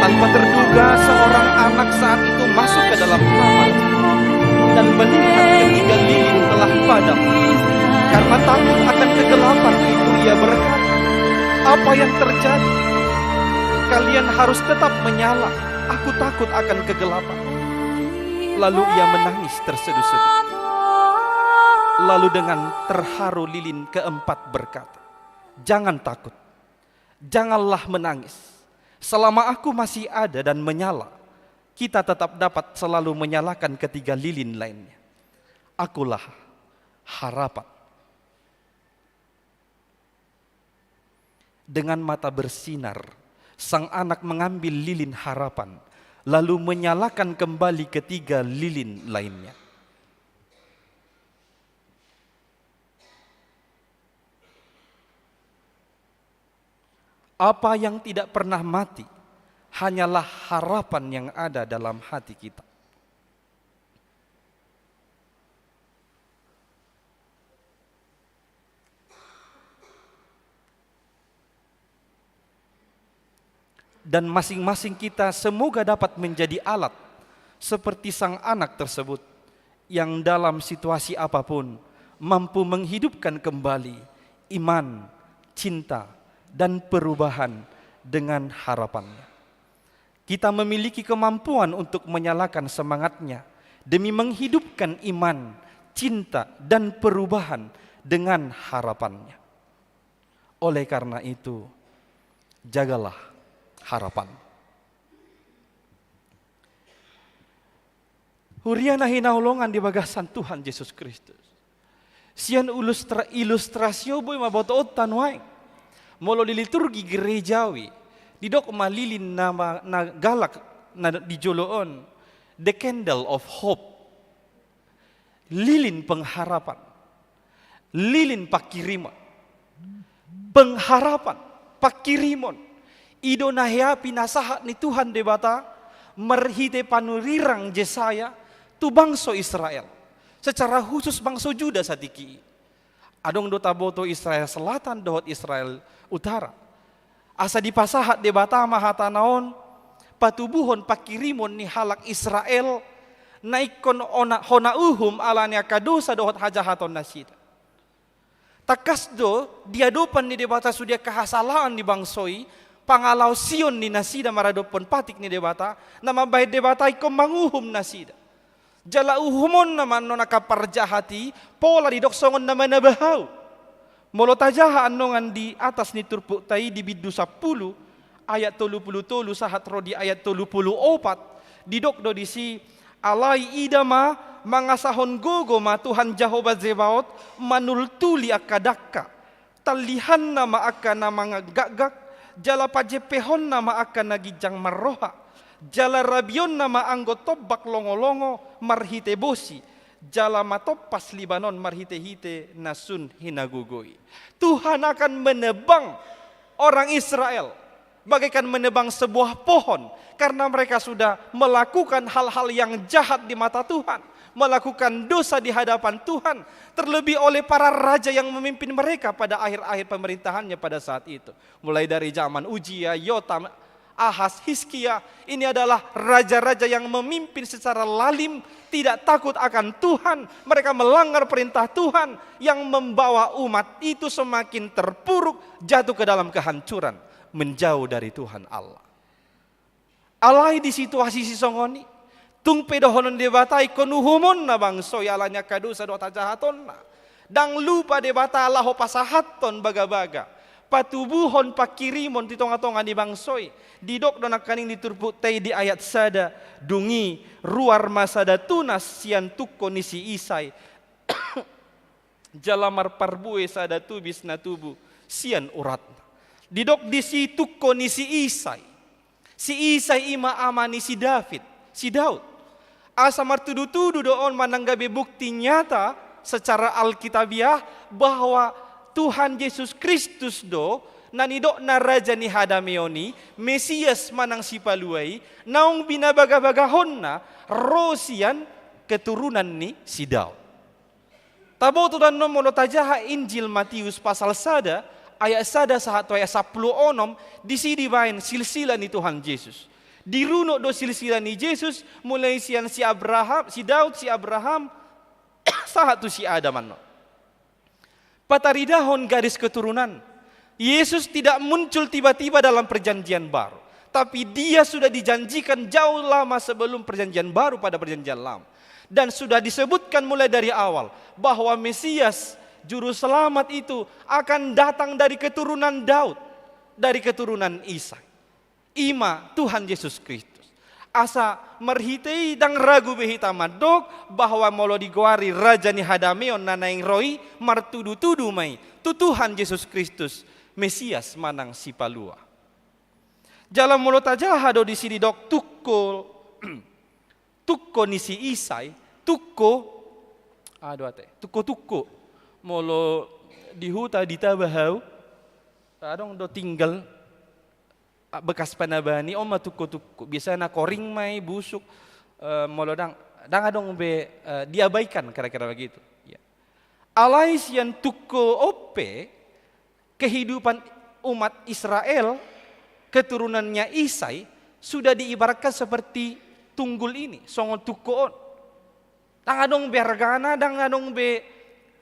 Tanpa terduga, seorang anak saat itu masuk ke dalam kamar dan melihat ketiga lilin telah padam. Karena takut akan kegelapan itu, ia berkata, "Apa yang terjadi? Kalian harus tetap menyala. Aku takut akan kegelapan." Lalu ia menangis terseduh-seduh. Lalu dengan terharu lilin keempat berkata, "Jangan takut, janganlah menangis. Selama aku masih ada dan menyala, kita tetap dapat selalu menyalakan ketiga lilin lainnya. Akulah harapan." Dengan mata bersinar, sang anak mengambil lilin harapan, lalu menyalakan kembali ketiga lilin lainnya. Apa yang tidak pernah mati hanyalah harapan yang ada dalam hati kita. Dan masing-masing kita semoga dapat menjadi alat seperti sang anak tersebut yang dalam situasi apapun mampu menghidupkan kembali iman, cinta, dan perubahan dengan harapannya. Kita memiliki kemampuan untuk menyalakan semangatnya demi menghidupkan iman, cinta, dan perubahan dengan harapannya. Oleh karena itu, jagalah harapan. Huriana hinaulongan di bagasan Tuhan Yesus Kristus. Sian ilustrasio boy mabototan wae. Molo di liturgi gerejawi, di dok malilin nama na galak na dijoloon, the candle of hope. Lilin pengharapan. Lilin pakiriman. Pengharapan, pakirimon. Ido nahya pinasahat ni Tuhan debata merhite panurirang Jesaya tu bangso Israel. Secara khusus bangso Juda satiki. Adong do taboto Israel Selatan dohot Israel Utara. Asa dipasahat debata mahata naon patubuhon pakirimon ni halak Israel naikon hona uhum alanya kadosa dohot hajahaton nasida. Takasdo diadopan ni debata sudia kahasalaan di bangsoi pangalau Sion ni nasida maradopon patik ni debata nama baik debata ikom manguhum nasida jala uhumon naman no nakaparjahati pola di doksongon naman nabahau molo tajaha anongan di atas ni turpuk tai di bidu 10 ayat 30 sahat rodi ayat 34 di dokdo di si alai idama mangasahon gogo ma Tuhan Jehovah Zebaot manultuli akadakka talihan nama akana mga gagak jala pajepehon nama akan nagijang marroha jala rabion nama anggo tobak longo-longo marhite bosi jala matopas Libanon marhite-hite nasun hinagugoi. Tuhan akan menebang orang Israel bagaikan menebang sebuah pohon karena mereka sudah melakukan hal-hal yang jahat di mata Tuhan, melakukan dosa di hadapan Tuhan, terlebih oleh para raja yang memimpin mereka pada akhir-akhir pemerintahannya pada saat itu. Mulai dari zaman Uzia, Yotam, Ahaz, Hizkia, ini adalah raja-raja yang memimpin secara lalim, tidak takut akan Tuhan. Mereka melanggar perintah Tuhan yang membawa umat itu semakin terpuruk, jatuh ke dalam kehancuran, menjauh dari Tuhan Allah. Alai di situasi sisongoni, tung pedohonon debatai konuhumon na bangso yalanya kadusa dota jahaton na. Dang lupa debata laho pasahaton baga-baga. Patubuhon pakirimon di tonga-tonga di bangsoi. Didok donak kaning diturpuk tei di ayat sada. Dungi ruar masada tunas sian tukko nisi isai. Jalamar parbue sada tubis na tubu sian urat. Didok di si tukko nisi isai. Si isai ima amani si David, si Daud. Asa martudu-tudu doon mananggabe bukti nyata secara alkitabiah bahwa Tuhan Yesus Kristus do nanidok na raja ni Hadameoni, Mesias manang si paluai, naung binabaga-bagahon na rosian keturunan ni si Daud. Tabo tu dan nomono tajaha Injil Matius pasal sada, ayat sada sahat ayat 10 di sini bain silsilah ni Tuhan Yesus. Dirunuk do silsilah ni Yesus mulai sian si Abraham, si Daud, si Abraham, sahat tu si Adam anno. Pataridahon garis keturunan. Yesus tidak muncul tiba-tiba dalam perjanjian baru. Tapi dia sudah dijanjikan jauh lama sebelum perjanjian baru pada perjanjian lama. Dan sudah disebutkan mulai dari awal bahwa Mesias, Juru Selamat itu akan datang dari keturunan Daud. Dari keturunan Isa. Ima Tuhan Yesus Kristus. Asa merhitei dang ragu behita madok bahwa molo digwari raja ni Hadameon nanaing roi martudu-tudu mai tu Tuhan Yesus Kristus Mesias manang si palua. Jalan molo tajaha do di sini dok tukko nisi isai tukko molo di huta di tabahau adong do tinggal bekas panabani oma tukko biasanya koring mai busuk molo dang adong be diabaikan kira-kira begitu ya. Alai sian tukko ope kehidupan umat Israel keturunannya Isai sudah diibaratkan seperti tunggul ini songon tukkoon. Dang adong be hargana dang adong be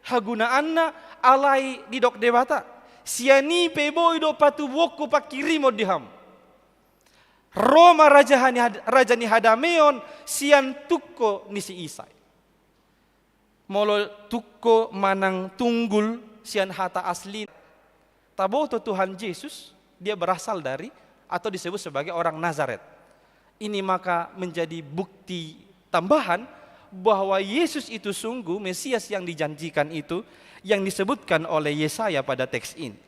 hagunaanna alai di dok debata siani peboy do patuwoko pakirimo diham. Roma raja ni Hadameon sian tukko ni si Isai. Molo tukko manang tunggul sian hata asli. Tabo to Tuhan Yesus dia berasal dari atau disebut sebagai orang Nazaret. Ini maka menjadi bukti tambahan bahwa Yesus itu sungguh Mesias yang dijanjikan itu yang disebutkan oleh Yesaya pada teks ini.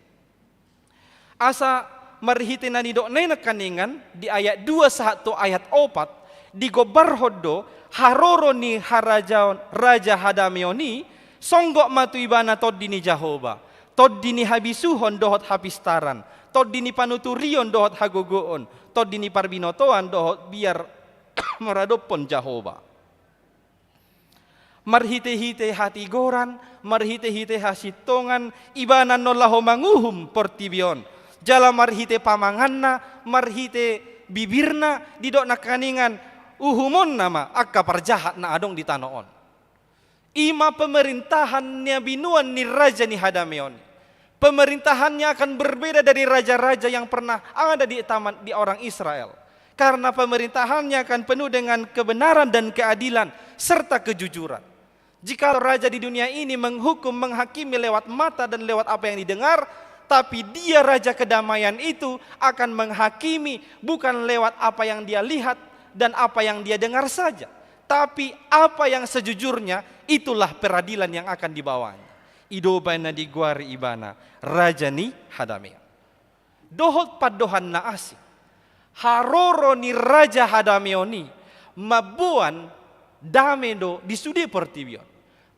Asa marhitina ni dok nena kaningan di ayat 2 satu ayat 4 di gobar hodo haroro ni raja Hadameoni songgok matu ibana tod dini Jahoba tod dini habisuhon dohot hapistaran tod dini panuturion dohot hagogoon tod dini parbinotoan dohot biar meradopon Jahoba. Marhite-hite hati goran marhite-hite hasitongan ibanan nolaho manguhum portibion. Jala marhite pamanganna, marhite bibirna, didok na kaningan, uhumon nama, akka parjahat na adong di tanoon. Ima pemerintahan niya binuan ni Raja ni Hadameon. Pemerintahannya akan berbeda dari raja-raja yang pernah ada di orang Israel. Karena pemerintahannya akan penuh dengan kebenaran dan keadilan, serta kejujuran. Jika raja di dunia ini menghukum, menghakimi lewat mata dan lewat apa yang didengar, tapi dia raja kedamaian itu akan menghakimi bukan lewat apa yang dia lihat dan apa yang dia dengar saja. Tapi apa yang sejujurnya itulah peradilan yang akan dibawanya. Idobana di guari ibana raja ni Hadameon. Dohot padohan na asing. Haroro ni raja Hadameoni mabuan damedo di sudi pertibion.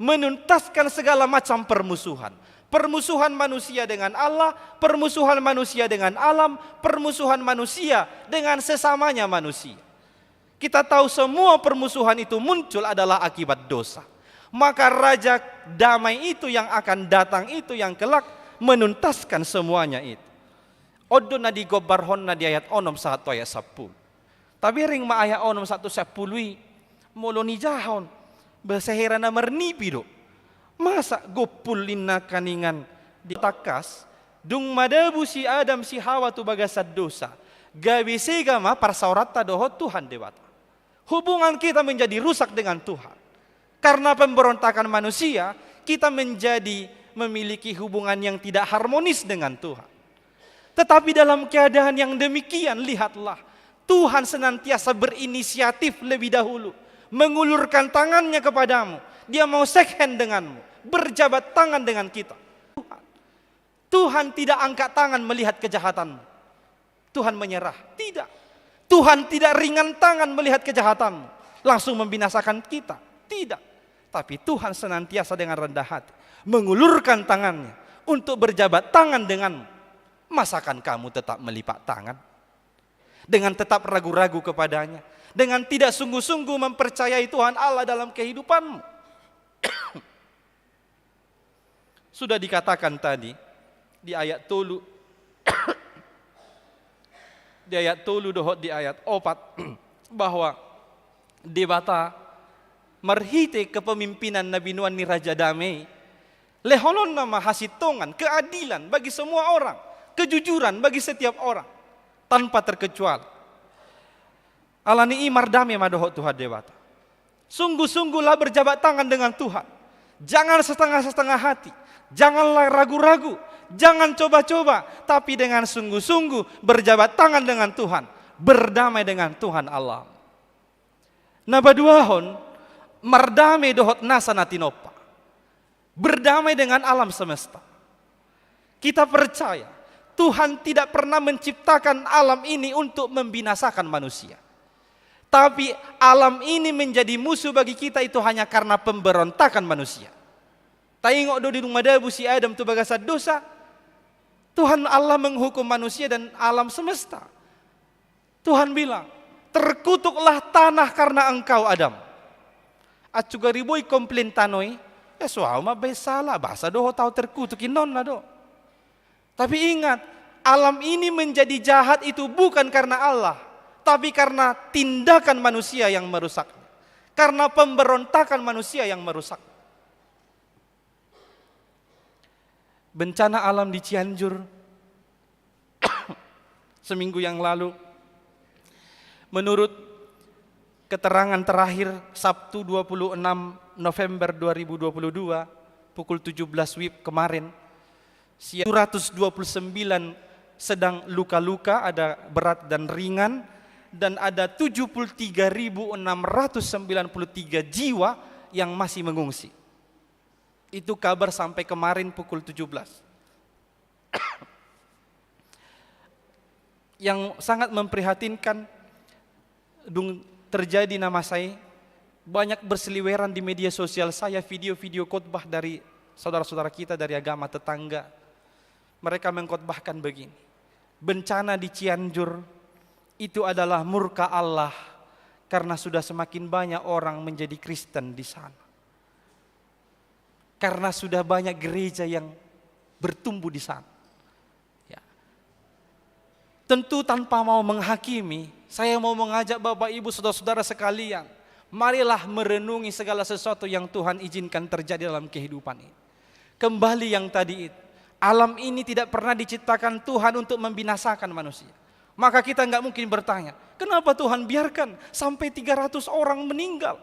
Menuntaskan segala macam permusuhan. Permusuhan manusia dengan Allah, permusuhan manusia dengan alam, permusuhan manusia dengan sesamanya manusia. Kita tahu semua permusuhan itu muncul adalah akibat dosa. Maka Raja Damai itu yang akan datang itu yang kelak menuntaskan semuanya itu. Odo na di gobarhon na di ayat 6 1 ayat 10. Tapi ring ma ayat 6 1 10 molo ni jahon bahasa na mernipi do. Masa gopulin na kaningan ditakas dung madabu si Adam si Hawa tu bagasad dosa gabi segama parsaurata dohot Tuhan dewata. Hubungan kita menjadi rusak dengan Tuhan karena pemberontakan manusia. kita menjadi memiliki hubungan yang tidak harmonis dengan Tuhan. Tetapi dalam keadaan yang demikian, lihatlah, Tuhan senantiasa berinisiatif lebih dahulu, mengulurkan tangannya kepadamu. Dia mau shake hand denganmu, berjabat tangan dengan kita. Tuhan tidak angkat tangan melihat kejahatanmu. Tuhan menyerah. Tidak. Tuhan tidak ringan tangan melihat kejahatanmu, langsung membinasakan kita. Tidak. Tapi Tuhan senantiasa dengan rendah hati mengulurkan tangannya untuk berjabat tangan denganmu. Masakan kamu tetap melipat tangan? Dengan tetap ragu-ragu kepadanya, dengan tidak sungguh-sungguh mempercayai Tuhan Allah dalam kehidupanmu. Sudah dikatakan tadi di ayat 3 di ayat 3 dohot di ayat 4 bahwa debata marhite kepemimpinan Nabi Nuan ni Raja Damai leholon nama hasitongan keadilan bagi semua orang, kejujuran bagi setiap orang tanpa terkecuali. Alani imar damai madohot Tuhan debata. Sungguh-sungguhlah berjabat tangan dengan Tuhan. Jangan setengah-setengah hati. Janganlah ragu-ragu. Jangan coba-coba. Tapi dengan sungguh-sungguh berjabat tangan dengan Tuhan. Berdamai dengan Tuhan Allah. Nabaduahon mardamai dohot nasa natinopa. Berdamai dengan alam semesta. Kita percaya Tuhan tidak pernah menciptakan alam ini untuk membinasakan manusia. Tapi alam ini menjadi musuh bagi kita itu hanya karena pemberontakan manusia. Tengok di rumah dabu si Adam tu bagasat dosa. Tuhan Allah menghukum manusia dan alam semesta. Tuhan bilang, terkutuklah tanah karena engkau Adam. At juga riboy komplain tanoi. Suau mah salah, bahasa doho tahu terkutukin non lah do. Tapi ingat, alam ini menjadi jahat itu bukan karena Allah, tapi karena tindakan manusia yang merusaknya. Karena pemberontakan manusia yang merusak. Bencana alam di Cianjur seminggu yang lalu, menurut keterangan terakhir Sabtu 26 November 2022 pukul 17 WIB kemarin, 129 sedang luka-luka, ada berat dan ringan, dan ada 73.693 jiwa yang masih mengungsi. Itu kabar sampai kemarin pukul 17. Yang sangat memprihatinkan terjadi nama saya, banyak berseliweran di media sosial saya video-video khotbah dari saudara-saudara kita dari agama tetangga. Mereka mengkhotbahkan begini, bencana di Cianjur itu adalah murka Allah karena sudah semakin banyak orang menjadi Kristen di sana. Karena sudah banyak gereja yang bertumbuh di sana. Ya. Tentu tanpa mau menghakimi, saya mau mengajak Bapak Ibu saudara-saudara sekalian, marilah merenungi segala sesuatu yang Tuhan izinkan terjadi dalam kehidupan ini. Kembali yang tadi itu, alam ini tidak pernah diciptakan Tuhan untuk membinasakan manusia. Maka kita nggak mungkin bertanya, kenapa Tuhan biarkan sampai 300 orang meninggal?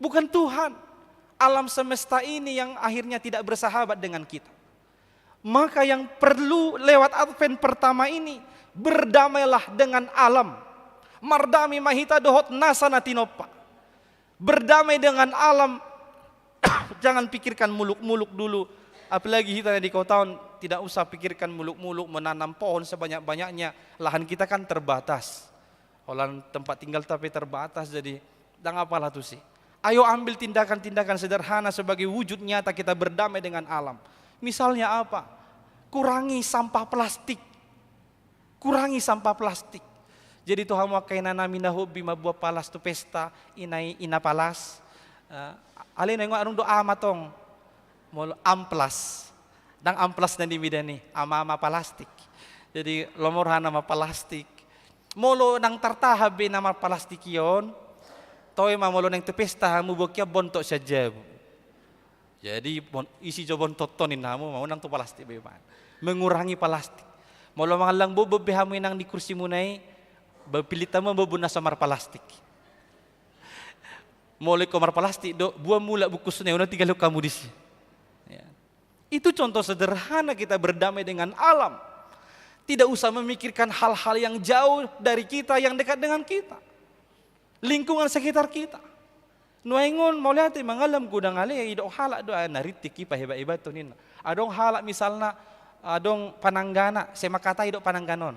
Bukan Tuhan. Alam semesta ini yang akhirnya tidak bersahabat dengan kita. Maka yang perlu lewat Advent pertama ini, berdamailah dengan alam. Mardami mahita dohot nasa natinopa. Berdamai dengan alam. Jangan pikirkan muluk-muluk dulu. Apalagi kita di kota, tidak usah pikirkan muluk-muluk menanam pohon sebanyak-banyaknya. Lahan kita kan terbatas. Olahan tempat tinggal tapi terbatas, jadi dan apalah tuh sih. Ayo ambil tindakan-tindakan sederhana sebagai wujud nyata kita berdamai dengan alam. Misalnya apa? Kurangi sampah plastik. Kurangi sampah plastik. Jadi Tuhan mau kaina nami nahobi mabuah palas tu pesta inai ina palas. Alin nengok arung doa matong. Molo amplas. Dang amplas na dimidani ama-ama plastik. Jadi lomorhan nama plastik. Molo nang tartahabe nama plastik yon. Toy mamolo neng tepesta hamu bokia bontok saja. Jadi isi jo bontot tonin hamu mau nang tu plastik beban. Mengurangi plastik. Molo mangalang bobo behamu nang di kursi munai, bapilita mo bobuna samar plastik. Mulai komar plastik do, buah mula bukusnya, udah tinggal kamu di sini. Ya. Itu contoh sederhana kita berdamai dengan alam. Tidak usah memikirkan hal-hal yang jauh dari kita, yang dekat dengan kita. Lingkungan sekitar kita. Nuengon mau lihat mangalam gudang ale idok halak do nariti kipa hebat-hebat tunin. Adong halak misalnya adong pananggana sema kata idok panangganon.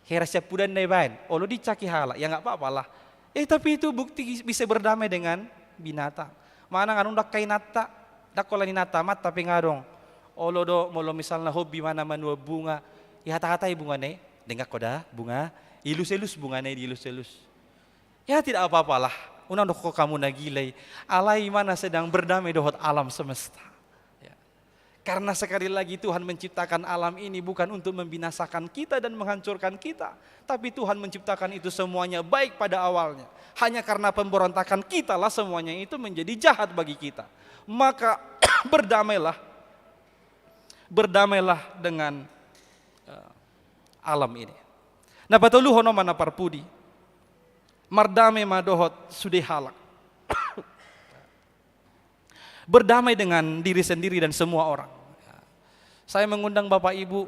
Hera siap pudan dai bain. Olo dicaki halak ya enggak apa-apa lah. Tapi itu bukti bisa berdamai dengan binatang. Mana ngarung dak kainata dak kolani nata mat tapi ngarong. Olo do molo misalnya hobi mana manua bunga. Ya hata-hatai bunga ne, dengar koda bunga, ilus-ilus bunga ne ilus-ilus. Ya tidak apa-apalah. Unang doko kamu nagilay, alai mana sedang berdamai dohot alam semesta. Ya. Karena sekali lagi Tuhan menciptakan alam ini bukan untuk membinasakan kita dan menghancurkan kita. Tapi Tuhan menciptakan itu semuanya baik pada awalnya. Hanya karena pemberontakan kita lah semuanya itu menjadi jahat bagi kita. Maka berdamailah dengan alam ini. Na patuluh hono mana parpudi. Mardame madohot sudih halak. Berdamai dengan diri sendiri dan semua orang. Saya mengundang Bapak Ibu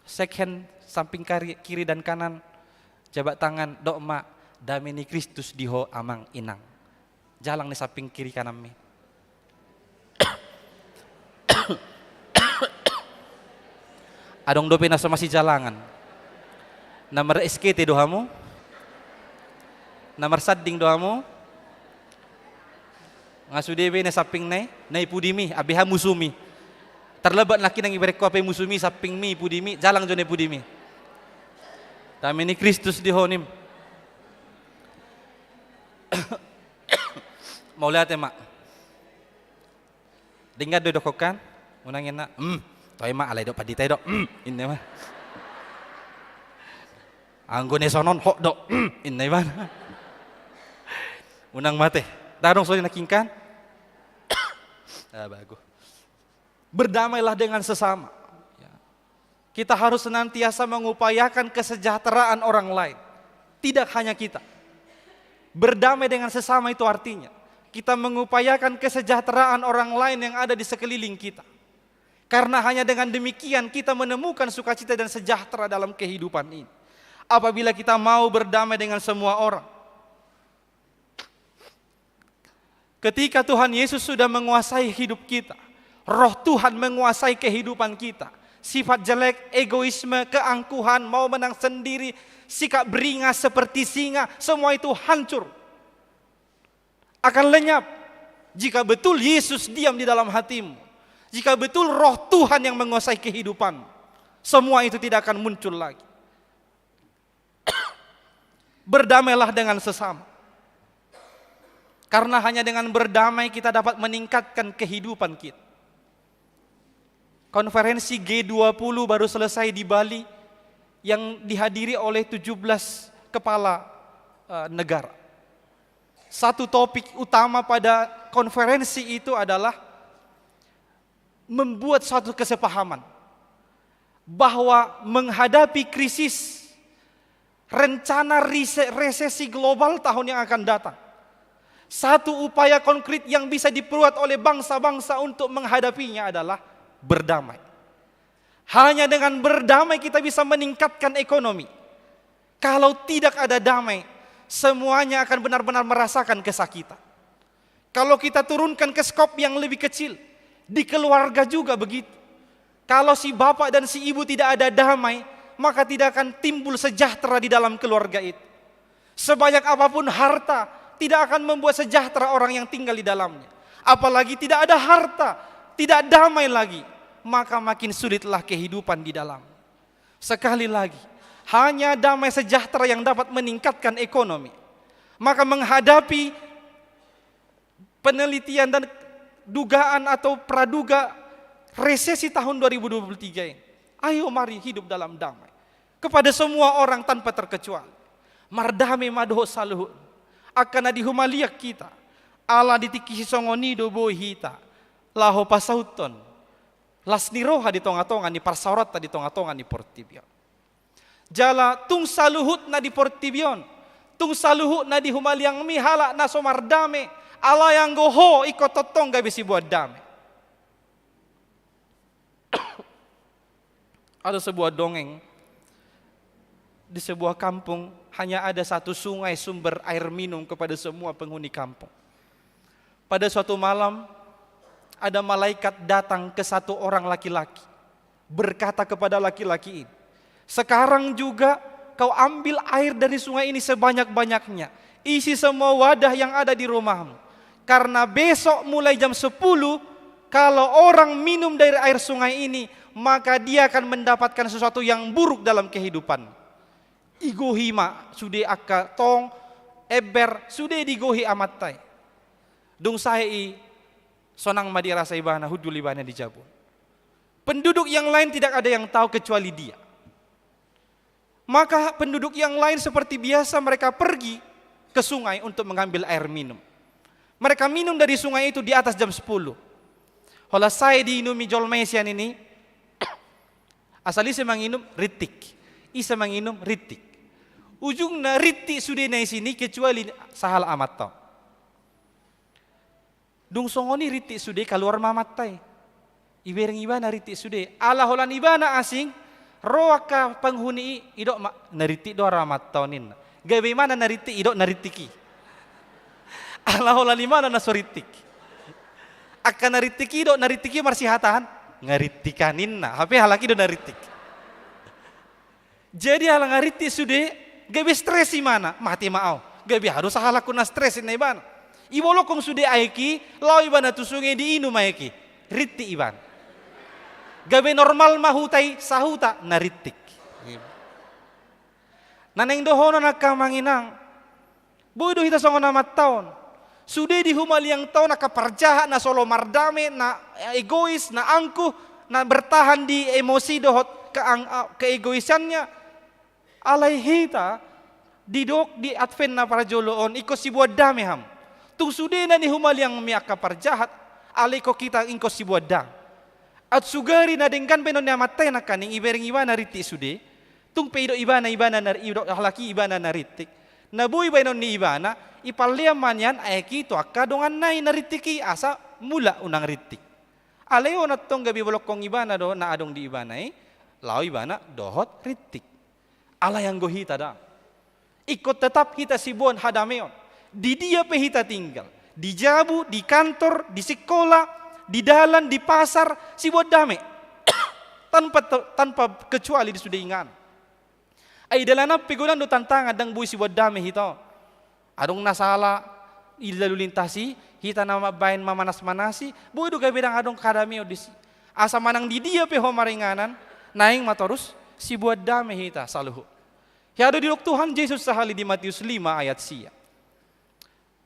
second samping kiri dan kanan, jabat tangan dokma dameni Kristus diho amang inang. Jalang di samping kiri kanan mi. Adong dope nasa masih jalangan. Nomor SKT dohamu. Nomor sadding dohamu. Ngasudebe na saping nay pudimi abeha musumi. Terlebat laki nang ibarik ko ape musumi saping mi pudimi jalang jone pudimi. Dami ni Kristus dihonim. Mau lihat ya mak. Dengar do dokokan. Unangin na. Toy mak alay do paditay do. Ini mah. Anggone sonon hok do. Ini mah. Unang mate. Darong soalnya nakingkan. Bagus. Berdamailah dengan sesama. Kita harus senantiasa mengupayakan kesejahteraan orang lain. Tidak hanya kita. Berdamai dengan sesama itu artinya kita mengupayakan kesejahteraan orang lain yang ada di sekeliling kita. Karena hanya dengan demikian kita menemukan sukacita dan sejahtera dalam kehidupan ini. Apabila kita mau berdamai dengan semua orang. Ketika Tuhan Yesus sudah menguasai hidup kita, Roh Tuhan menguasai kehidupan kita. Sifat jelek, egoisme, keangkuhan, mau menang sendiri, sikap beringas seperti singa, semua itu hancur. Akan lenyap jika betul Yesus diam di dalam hatimu. Jika betul Roh Tuhan yang menguasai kehidupan, semua itu tidak akan muncul lagi. Berdamailah dengan sesama. Karena hanya dengan berdamai kita dapat meningkatkan kehidupan kita. Konferensi G20 baru selesai di Bali yang dihadiri oleh 17 kepala negara. Satu topik utama pada konferensi itu adalah membuat suatu kesepahaman bahwa menghadapi krisis rencana resesi global tahun yang akan datang. Satu upaya konkret yang bisa diperbuat oleh bangsa-bangsa untuk menghadapinya adalah berdamai. Hanya dengan berdamai kita bisa meningkatkan ekonomi. Kalau tidak ada damai, semuanya akan benar-benar merasakan kesakitan. Kalau kita turunkan ke skop yang lebih kecil, di keluarga juga begitu. Kalau si bapak dan si ibu tidak ada damai, maka tidak akan timbul sejahtera di dalam keluarga itu. Sebanyak apapun harta, tidak akan membuat sejahtera orang yang tinggal di dalamnya. Apalagi tidak ada harta, tidak damai lagi, maka makin sulitlah kehidupan di dalam. Sekali lagi, hanya damai sejahtera yang dapat meningkatkan ekonomi. Maka menghadapi penelitian dan dugaan atau praduga resesi tahun 2023 ini, ayo mari hidup dalam damai. Kepada semua orang tanpa terkecuali. Mardame madoh saluhut. Akan adihumaliak kita. Allah ditiki songoni do bohita. Laho pasauton. Las niroha di tonga-tonga ni parsaurata di tonga-tonga ni portibion. Jala tung saluhut na di portibion. Tung saluhut na di humaliang mihala na somardame. Allah yang goho ikut totong gak bisa buat damai. Ada sebuah dongeng. Di sebuah kampung hanya ada satu sungai sumber air minum kepada semua penghuni kampung. Pada suatu malam ada malaikat datang ke satu orang laki-laki, berkata kepada laki-laki ini, sekarang juga kau ambil air dari sungai ini sebanyak-banyaknya, isi semua wadah yang ada di rumahmu. Karena besok mulai jam 10, kalau orang minum dari air sungai ini, maka dia akan mendapatkan sesuatu yang buruk dalam kehidupan. Igohima sudah akka tong eber sudah digohi amatai. Dung saya sonang madira sa ibana hudul ibana di Jabon. Penduduk yang lain tidak ada yang tahu kecuali dia. Maka penduduk yang lain seperti biasa mereka pergi ke sungai untuk mengambil air minum. Mereka minum dari sungai itu di atas jam 10. Hola saya diinumi jolmesian ini, asali saya menginum ritik, isa menginum ritik. Ujungnya ritik sudah naik sini kecuali sahal amat tau. Dung songoni ritik sudah keluar mamatai. Ibereng ibana ritik sudah. Allah holan ibana asing, roaka penghuni idok naritik do ramat taunin. Gawe mana naritik idok naritiki. Allah holan ibana nasoritik. Akan naritiki idok naritiki marsihatan ngaritikanin na. Hape halaki do naritik. Jadi halang ngaritik sudah. Gabi stres mana? Mati mau. Gabi harus halaku na stres na iban. Iwolo kong sude aiki, lau iban na tusungi di inu maiki. Ritti iban. Gabi normal mahutai sahuta na rittik. Naneng dohono na kamanginang. Bodo hita songo na taon. Sude di humaliang taon na kaparjaha na solo mardame na egois na angkuh na bertahan di emosi dohot keegoisannya. Alay hita didok di advent na para joloon iko si buat dame ham. Tung sude na ni humaliang miaka parjahat alay ko kita ingko si buat dam. At sugari na dengkan penon na matay na kaning ibering iba na riti sude. Tung peido iba na na idok halaki iba na naritik. Nabuy penon ni iba na ipaliam manyan ay kito akadongan nay naritiki asa mula unang ritik. Alay o natong gabi bolok kong iba na do na adong di iba na lao iba na dohot ritik. Allah yang gohita dah. Ikut tetap kita sibuan hadameon. Di dia pe hita tinggal. Di jabu, di kantor, di sekolah, di dalan, di pasar, sibuan dame. tanpa kecuali di sudah ingat. Ay dalana pigulan do tantangan dang bui sibuan dame hita. Adong nasala ilalu lintasi, hita nama bain mamanas-manasi, bui do gabedang adong kadameo di asa manang di dia pe homaringanan, naing matorus si buat damai hita saluhu. Hiado di Tuhan Yesus sahali di Matius 5 ayat sia.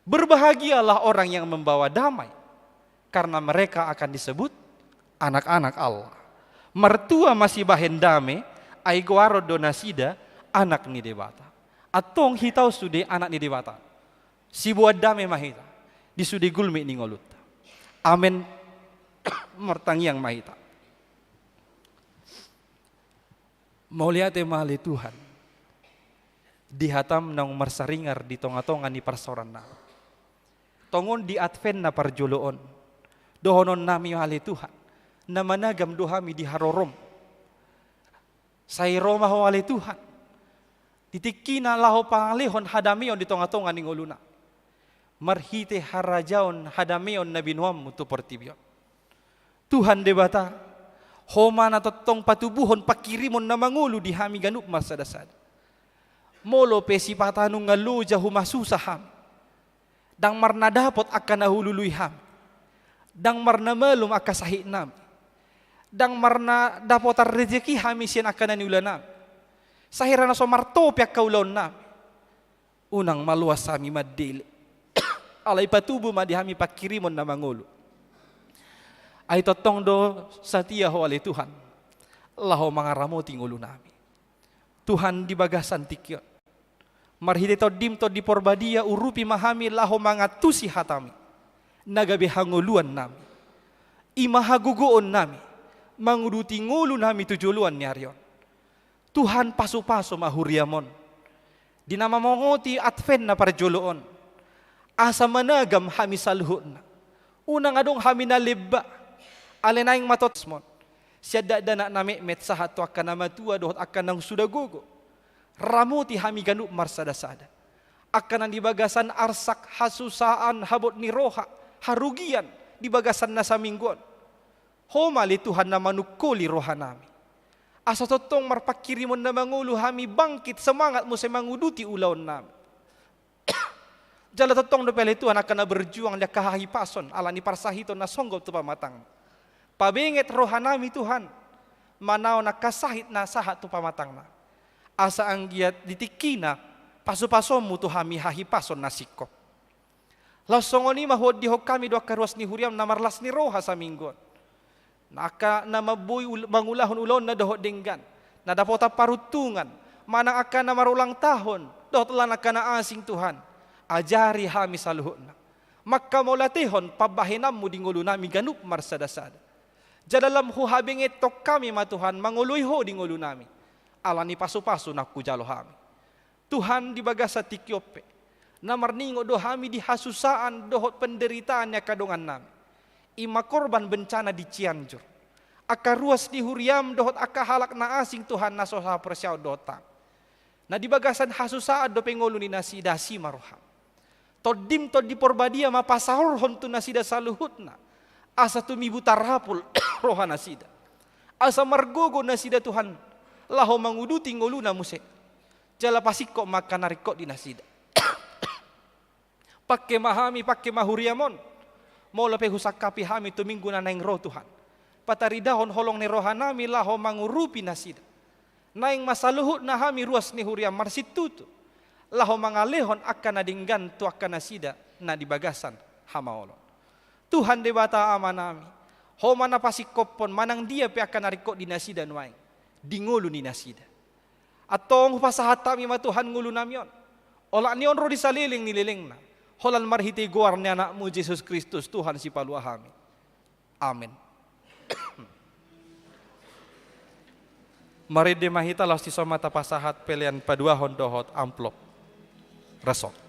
Berbahagialah orang yang membawa damai, karena mereka akan disebut anak-anak Allah. Mertua masih bahen damai, ai guaro donasida anak ni debata. Atong hitau sude anak ni debata. Si buat damai mahita, di sude gulmi ni ngolut. Amen. Mertangiang mahita. Mau lihat mali Tuhan dihatam nang marsaringar di tonga-tonga ni parsoran na tongon di advent na parjoloon dohonon nami hali Tuhan na managam dohami di harorom say roma ho hali Tuhan titikina laho pangalihon hadamion di tonga-tonga ni nguluna marhite harajaon hadamion na binuam mutu portibion Tuhan debata homa na totong patubuhon pakirimon na mangulu di hami ganup masadasad. Molo pesi patanong ngalu jahu masusaham. Dang marna dapot akan nahululuy ham. Dang marna malum akasahi nam. Dang marna dapotar rezeki hami siyan akan naniulanam. Sahirana so martopiak kaulon nam. Unang maluas sami madili. Alay patubu madi hami pakirimon na mangulu. Ay totong do satia ho alay Tuhan. Laho mga ramoting ulo nami. Tuhan di bagasan tikyo. Marhide to dim to di porbadia urupi mahami laho mga tusi hatami. Nagabi hanguluan nami. Imahagugoon nami. Manguduti ngulo nami tujuluan niaryon. Tuhan paso-paso mahuriamon. Dinamamongoti advent na parjoloon. Asa managam hami saluhutna. Unang adong hami na liba. Alenayang matotsmon. Siya dadana nami metsahat to akan nama tua dohot akan nang sudagogo. Ramuti hami ganup marsadasada. Akan ang dibagasan arsak hasusaan habot ni roha. Harugian dibagasan na sa minggon. Homali Tuhan na manukuli roha nami. Asa totong marpakirimon na mangulu hami bangkit semangat mo sa manguduti ulaw nami. Jala totong dopele Tuhan akan na berjuang dia kahahipason ala ni parsahito na songgol tu pamatang. Pabinget roha nami Tuhan. Manaw na kasahit na sahat tu pamatang na. Asa ang giat ditikina paso-paso mo tu hami hahipason na sikop. Lasongoni mahod dihok kami doa karuas ni huriam na marlas ni roha sa minggon. Naka na mabuy mangulahon ulon na dohot denggan. Na dapota parutungan. Manang akan na marulang tahon. Dohot lang akan na asing Tuhan. Ajari hami saluhut na. Maka maulatihon pabahinam mo dingulo nami ganup marsadasada. Jadalam huhabing itok kami matuhan manguluy ho dingulo nami. Ala ni paso-paso na kujalo hami. Tuhan dibagasa tikyope. Na marningo do hami dihasusaan dohot penderitaan ya kadongan nami. Ima korban bencana di Cianjur. Aka ruas di huriam dohot aka halak na asing Tuhan na sosa persyaw dota. Na dibagasan hasusaan do pengolu ni nasida si maroham. Todim to di porbadia mapasahor hontu nasida saluhutna. Asa tumibu tarapul roha nasida. Asa margogo nasida Tuhan. Laho manguduti ngolu na musik. Jala pasiko maka narikot di nasida. Pakke mahami pakke mahuriamon. Mola pe husakapi hami tuminggu na naing roh Tuhan. Pataridahon holong ni roha nami laho mangurupi nasida. Naing masaluhut na hami ruas ni huriam marsitutu. Laho mangalehon akan nadinggan tu akan nasida na dibagasan hamaolon. Tuhan debata ama nami. Homa na pasikopon manang dia pe akan narikot di nasida nuaing. Dingulu ni nasida. Atong pasahat kami ma Tuhan ngulu namion. Ola nion ro disaliling nililing na. Holan marhiti guar ni anakmu Yesus Kristus Tuhan si paluahami. Amin. Mari demahita los ti somata pasahat pelian paduahon dohot amplop. Resok.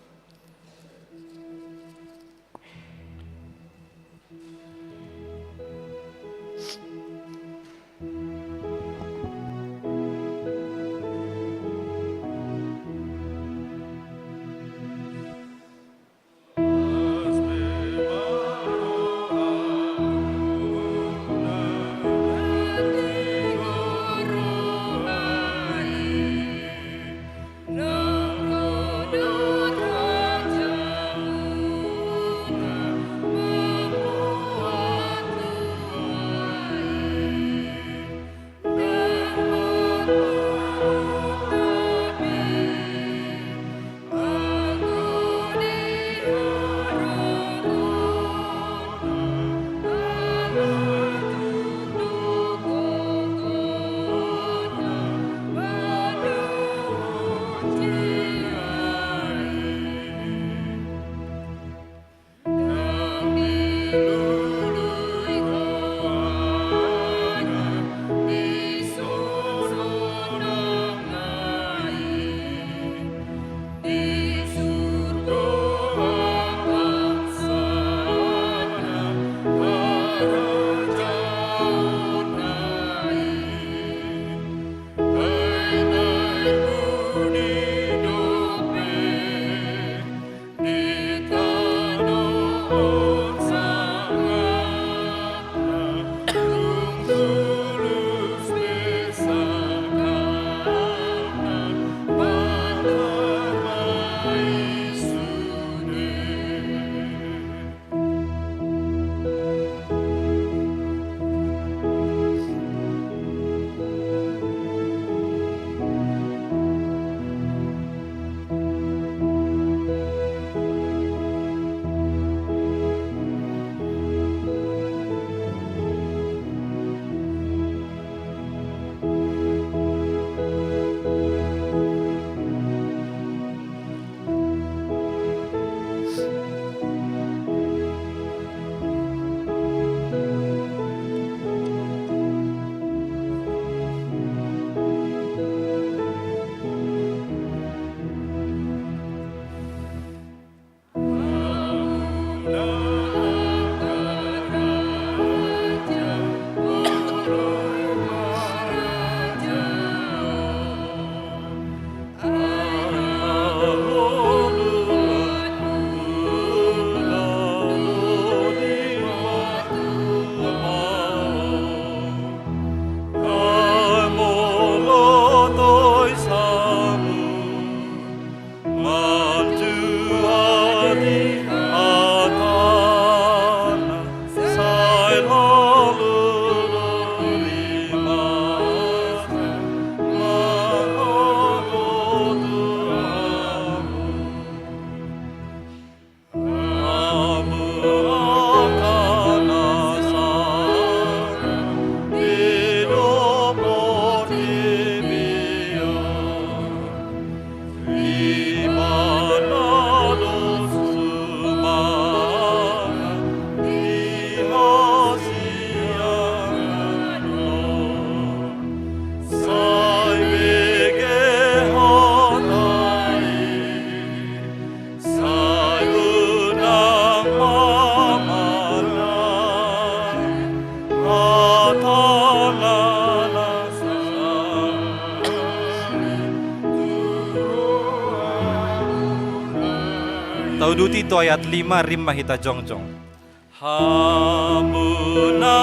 Nang Tauduti to ayat 5 rim mahita jongjong. Hamuna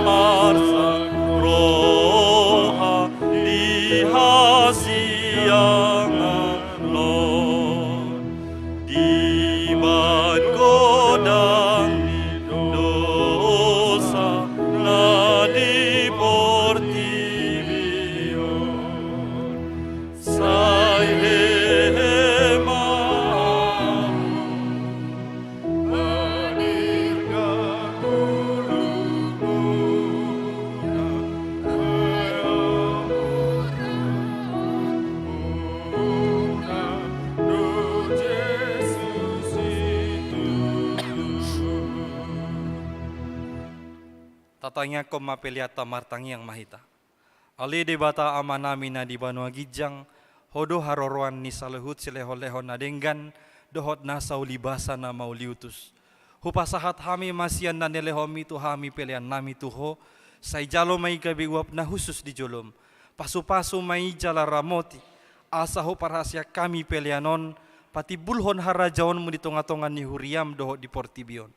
marsa roha dihasiangan Lord di man godang dosa na di portivion sai hema tatanya kom mapeliata martangi yang mahita. Ali debata amanami na di Banua Gijang, hodo haroroan ni salehut sileho-leho na denggan, dohot nasa ulibasa na mauliutus. Hupasahat hami masian na nilehomi tu hami pelian nami tuho, say jalo may kabiwap na husus di jolom. Pasu-pasu may jala ramoti, asa ho parasya kami pelianon, pati bulhon harajaon mo di tonga-tongan ni Huriam dohot di Portibion.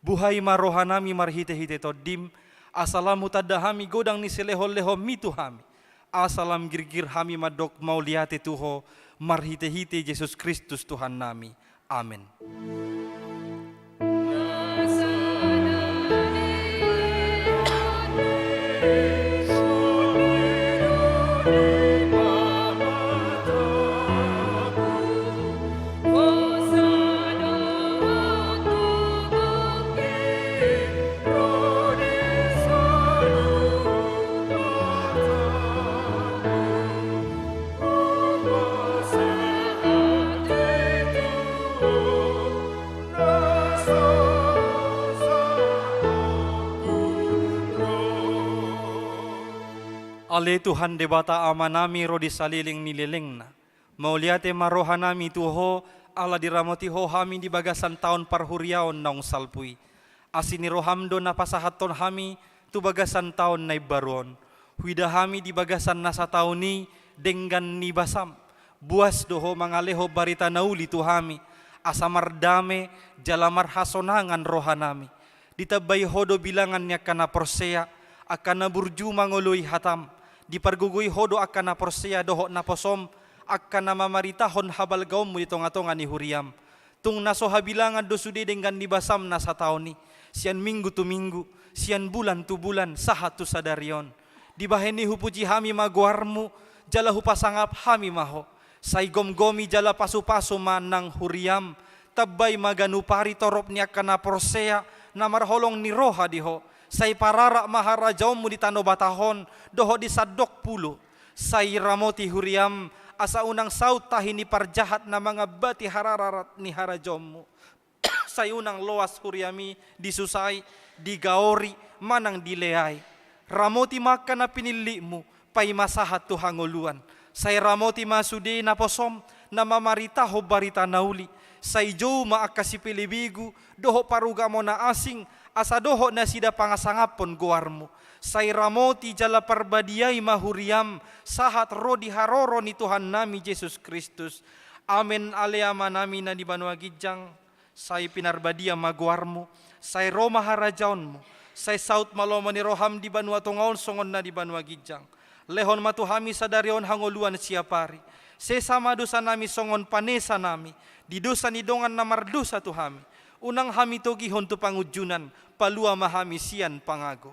Buhay marohanami marhite-hite todim, asalamu tadahami godang ni seleho-leho mitu hami. Asalam girgir hami madok mauliate tuho, marhite-hite Yesus Kristus Tuhan nami. Amin. Ale Tuhan debata amanami rodi saliling nililing na. Mauliate marohanami tuho ala diramoti ho hami di bagasan taon parhuriaon naung salpui. Asini rohamdo na pasahaton hami tu bagasan taon na ibaron. Huida hami di bagasan nasa taon ni denggan ni basam. Buas doho mangaleho barita nauli tu hami. Asamar dame jalamar hasonangan rohanami. Ditabay hodo bilangan niya kana persea akan naburju mangului hatam. Di pargugui hodo akan na porsia doho na posom akan na mamaritahon habal gaum mo ditong atongan ni Huriam. Tung naso habilangan do sude dengan nibasam na sa taon ni. Sian minggu tu minggu, sian bulan tu bulan, sahat tu sadarion. Di bahen ni hupuji hami maguarmu, jala hupasangap hami maho. Say gom-gomi jala pasu-pasu manang Huriam. Tabay maganupari torop niya akan na porsia na marholong ni roha diho. Say parara maharajaw mo di tano batahon, doho di sadok pulo. Say ramoti Huriam, asa unang saut tahi ni parjahat na mga bati hararat ni harajaw mo. Say unang loas Huriami, di susay, di gaori, manang dileay. Ramoti maka na pinili mo, pay masahat tu hanguluan. Say ramoti masude na posom, na mamarita ho barita nauli. Say jow maakasipilibigu, doho paruga mo na asing, asa doho na sida pangasangapon guarmo. Say ramoti jala parbadiay mahuriam, sahat rodi haroro ni Tuhan nami Yesus Kristus. Amen aleama nami na di Banua Gijang, say pinarbadia maguarmo, say Roma harajaon mo, say saut maloma ni roham di Banua Tungaon songon na di Banua Gijang. Lehon matuhami sadarion hangoluan siapari. Sesama dosa nami songon panesa nami, di dosa ni dongan na mardosa tuhami. Unang hami togihon tu pangujunan, palua mahami sian pangago.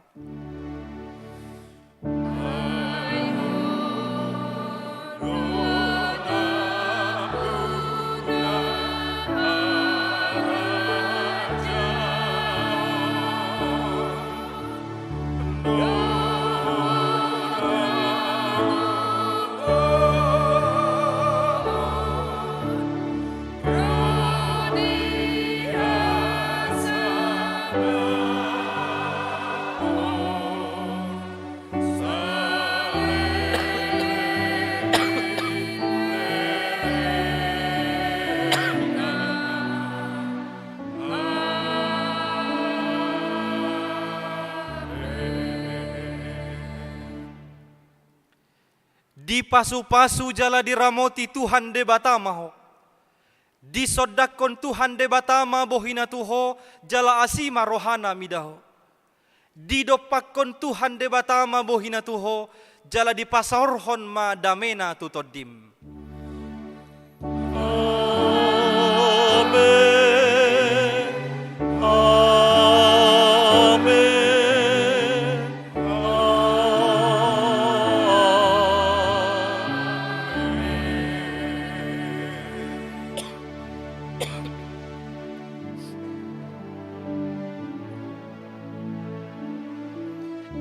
Di pasu-pasu jala diramoti Tuhan de batamaho. Di sodakon Tuhan de batama bohina tuho jala asima rohana midaho. Di dopakon Tuhan de batama bohina tuho jala di pasorhon ma damena tutodim.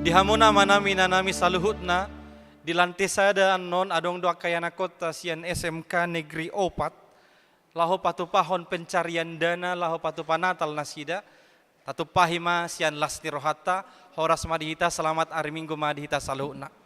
Dihamuna manami nanami saluhutna di lantai sada non adong doa kayana kota sian SMK Negeri 4 laho patupahon pencarian dana laho patupanatal nasida tatupahima sian lasni rohata horas madihita selamat hari minggu madihita saluhutna.